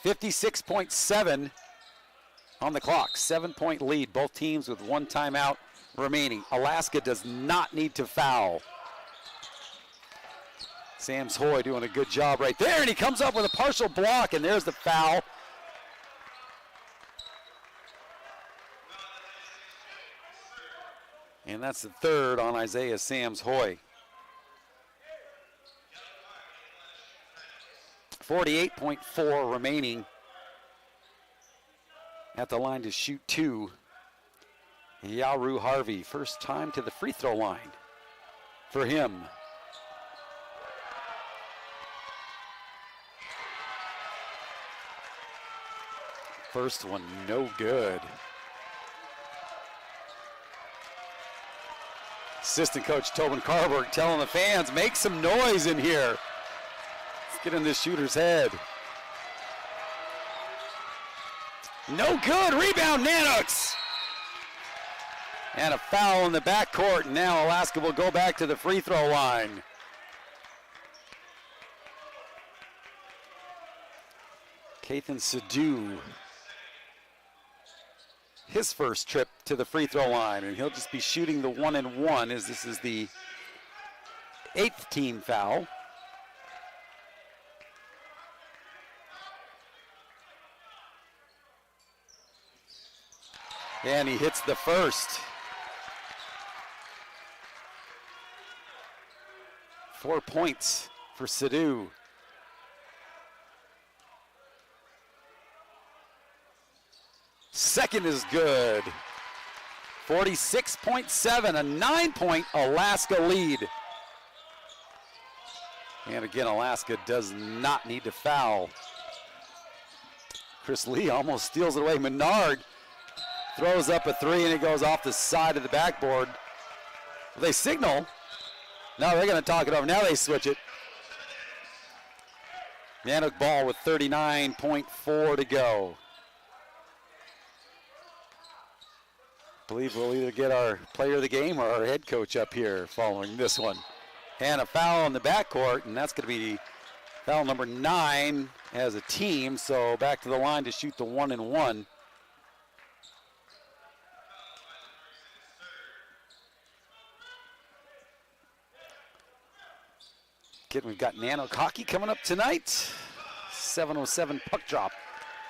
56.7 on the clock, 7-point lead, both teams with 1 timeout remaining. Alaska does not need to foul. Sam's Hoy doing a good job right there, and he comes up with a partial block, and there's the foul. And that's the third on Isaiah Sam's Hoy. 48.4 remaining at the line to shoot two. Yaru Harvey, first time to the free throw line for him. First one, no good. Assistant coach Tobin Carberg telling the fans, make some noise in here. Let's get in this shooter's head. No good, rebound Nanoks. And a foul in the backcourt, and now Alaska will go back to the free throw line. Kathan Sadu, his first trip to the free throw line, and he'll just be shooting the 1-and-1 as this is the 8th team foul. And he hits the first. 4 points for Sadu. Second is good. 46.7, a 9-point Alaska lead. And again, Alaska does not need to foul. Chris Lee almost steals it away. Menard throws up a three, and it goes off the side of the backboard. They signal. No, they're going to talk it over. Now they switch it. Nanook ball with 39.4 to go. I believe we'll either get our player of the game or our head coach up here following this one. And a foul on the backcourt, and that's going to be foul number 9 as a team. So back to the line to shoot the 1-and-1. Again, we've got Nanook hockey coming up tonight. 7:07 puck drop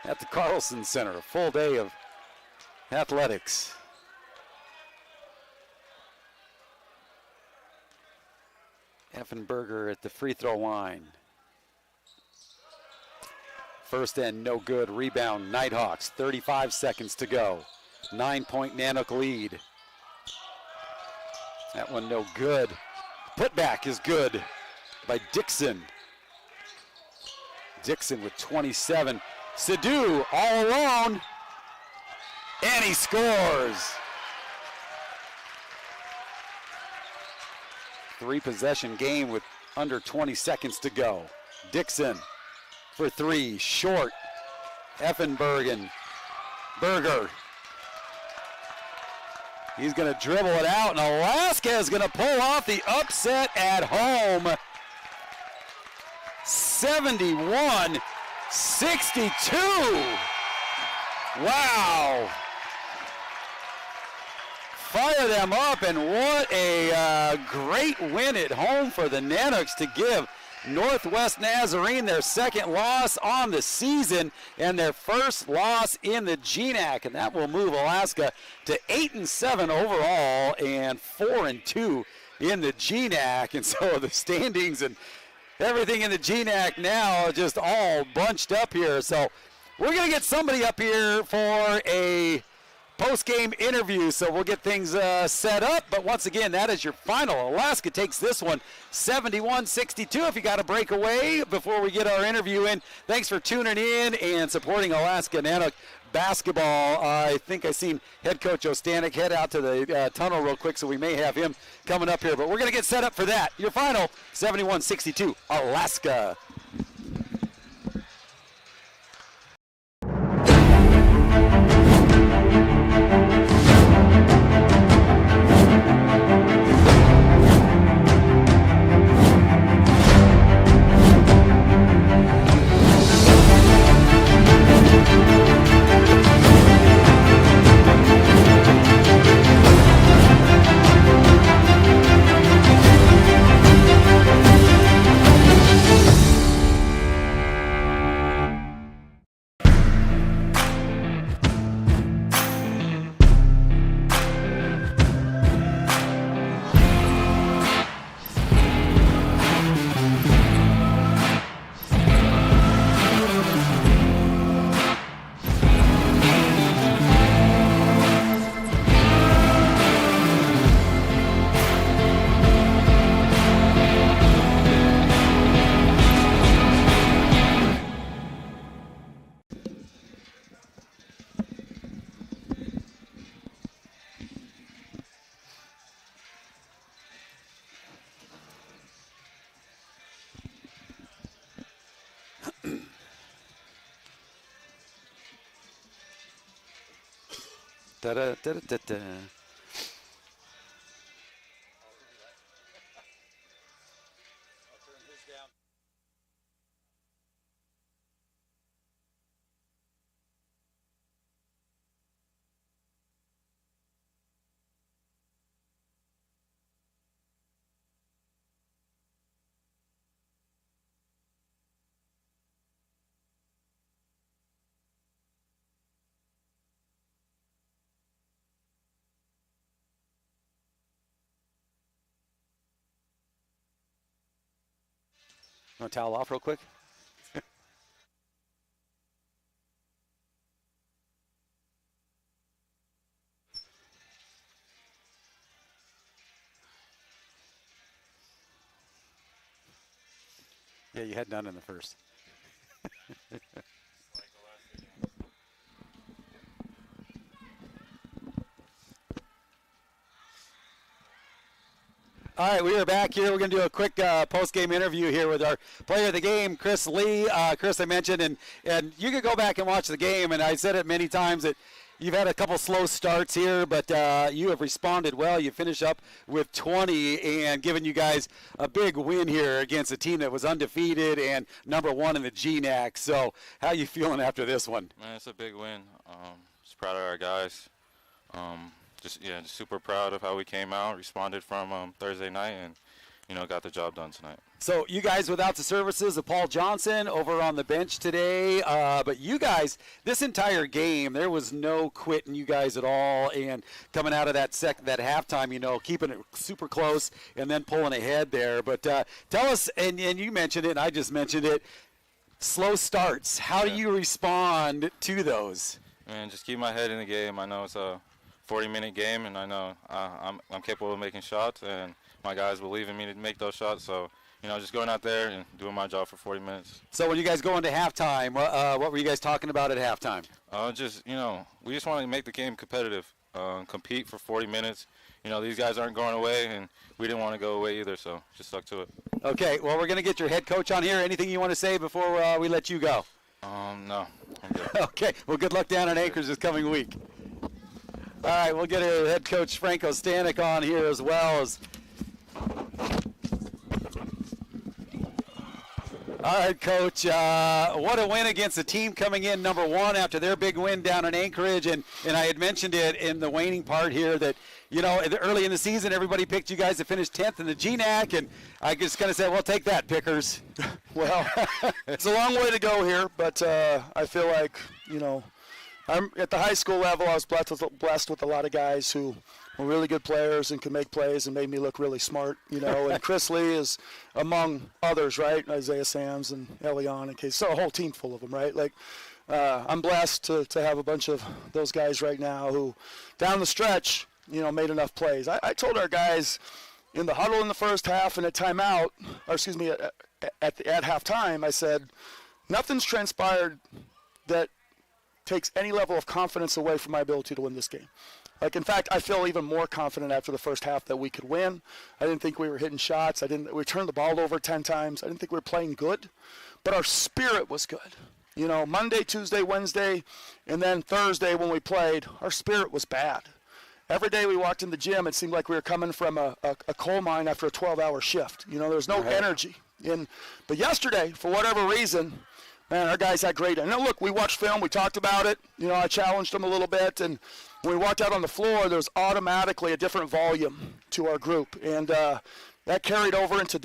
at the Carlson Center. A full day of athletics. Effenberger at the free throw line. First and no good. Rebound, Nighthawks. 35 seconds to go. 9-point Nanook lead. That one no good. Putback is good by Dixon. Dixon with 27. Sadu all alone. And he scores. 3-possession game with under 20 seconds to go. Dixon for three, short. Effenberger. He's going to dribble it out, and Alaska is going to pull off the upset at home. 71-62. Wow. Fire them up, and what a great win at home for the Nanooks to give Northwest Nazarene their second loss on the season and their first loss in the GNAC, and that will move Alaska to 8-7 overall and 4-2 in the GNAC. And so the standings and everything in the GNAC now are just all bunched up here. So we're going to get somebody up here for a post-game interview, so we'll get things set up. But once again, that is your final. Alaska takes this one 71-62. If you got a breakaway before we get our interview in, thanks for tuning in and supporting Alaska Nanook basketball. I think I seen head coach Ostanek head out to the tunnel real quick, so we may have him coming up here. But we're going to get set up for that. Your final 71-62, Alaska. Da-da-da-da-da. Want to towel off real quick? Yeah, you had none in the first. All right, we are back here. We're going to do a quick post-game interview here with our player of the game, Chris Lee. Chris, I mentioned, and you could go back and watch the game, and I said it many times that you've had a couple slow starts here, but you have responded well. You finish up with 20 and giving you guys a big win here against a team that was undefeated and #1 in the GNAC. So how you feeling after this one? Man, it's a big win. Just proud of our guys. Just super proud of how we came out, responded from Thursday night, and got the job done tonight. So you guys without the services of Paul Johnson over on the bench today, but you guys, this entire game, there was no quitting you guys at all, and coming out of that halftime, keeping it super close and then pulling ahead there. But tell us, and you mentioned it, and I just mentioned it, slow starts. How do you respond to those? Man, just keep my head in the game. I know it's a 40-minute game, and I know I'm capable of making shots, and my guys believe in me to make those shots. So, just going out there and doing my job for 40 minutes. So when you guys go into halftime, what were you guys talking about at halftime? We just want to make the game competitive, compete for 40 minutes. These guys aren't going away, and we didn't want to go away either, so just stuck to it. Okay, well, we're going to get your head coach on here. Anything you want to say before we let you go? No, I'm good. Okay, well, good luck down in Anchorage this coming week. All right, we'll get our head coach Franco Stanek on here as well. All right, Coach, what a win against the team coming in #1 after their big win down in Anchorage. And I had mentioned it in the waning part here that, early in the season, everybody picked you guys to finish 10th in the GNAC. And I just kind of said, well, take that, Pickers. Well, it's a long way to go here, but I feel like, I'm at the high school level. I was blessed with a lot of guys who were really good players and could make plays and made me look really smart, And Chris Lee is among others, right? Isaiah Sams and Elion and Case. So a whole team full of them, right? I'm blessed to have a bunch of those guys right now who, down the stretch, made enough plays. I told our guys in the huddle in the first half and at timeout, or excuse me, at halftime, I said, nothing's transpired that takes any level of confidence away from my ability to win this game. In fact, I feel even more confident after the first half that we could win. I didn't think we were hitting shots. We turned the ball over 10 times. I didn't think we were playing good, but our spirit was good. Monday, Tuesday, Wednesday, and then Thursday when we played, our spirit was bad. Every day we walked in the gym, it seemed like we were coming from a coal mine after a 12-hour shift. There was no energy. But yesterday, for whatever reason, man, our guys had great. And look, we watched film. We talked about it. I challenged them a little bit. And when we walked out on the floor, there was automatically a different volume to our group. And that carried over into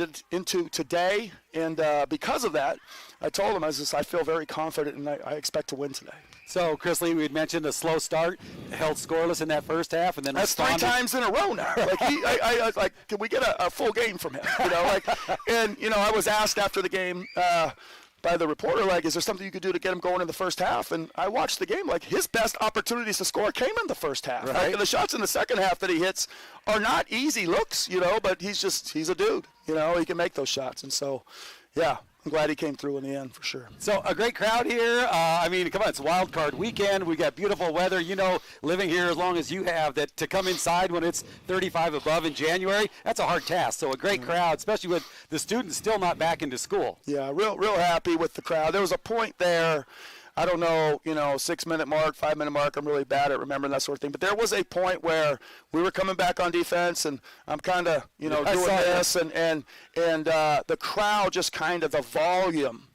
today. And because of that, I told them, I feel very confident, and I expect to win today. So, Chris Lee, we had mentioned a slow start, held scoreless in that first half, and then that's responded 3 times in a row now. Can we get a full game from him? I was asked after the game by the reporter, is there something you could do to get him going in the first half? And I watched the game, his best opportunities to score came in the first half. Right. And the shots in the second half that he hits are not easy looks, but he's a dude, he can make those shots. And so, yeah, I'm glad he came through in the end for sure. So a great crowd here. Come on, it's wild card weekend. We got beautiful weather. Living here as long as you have, that to come inside when it's 35 above in January, that's a hard task. So a great crowd, especially with the students still not back into school. Yeah, real happy with the crowd. There was a point there I don't know, 6-minute mark, 5-minute mark. I'm really bad at remembering that sort of thing. But there was a point where we were coming back on defense, and I'm kind of, doing this, and the crowd just kind of, the volume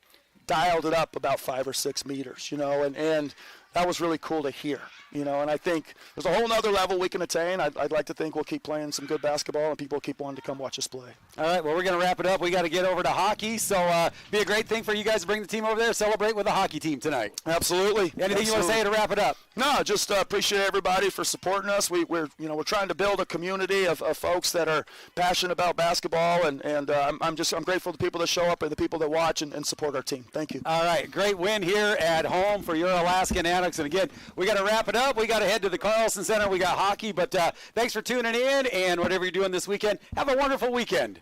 dialed it up about 5 or 6 meters, and that was really cool to hear, and I think there's a whole nother level we can attain. I'd like to think we'll keep playing some good basketball and people keep wanting to come watch us play. All right, well, we're going to wrap it up. We got to get over to hockey, so be a great thing for you guys to bring the team over there, celebrate with the hockey team tonight. Absolutely. Anything you want to say to wrap it up? No, just appreciate everybody for supporting us. We're trying to build a community of folks that are passionate about basketball, and I'm grateful to the people that show up and the people that watch and support our team. Thank you. All right, great win here at home for your Alaskan Annex. And again, we got to wrap it up. We got to head to the Carlson Center. We got hockey, but thanks for tuning in, and whatever you're doing this weekend, have a wonderful weekend.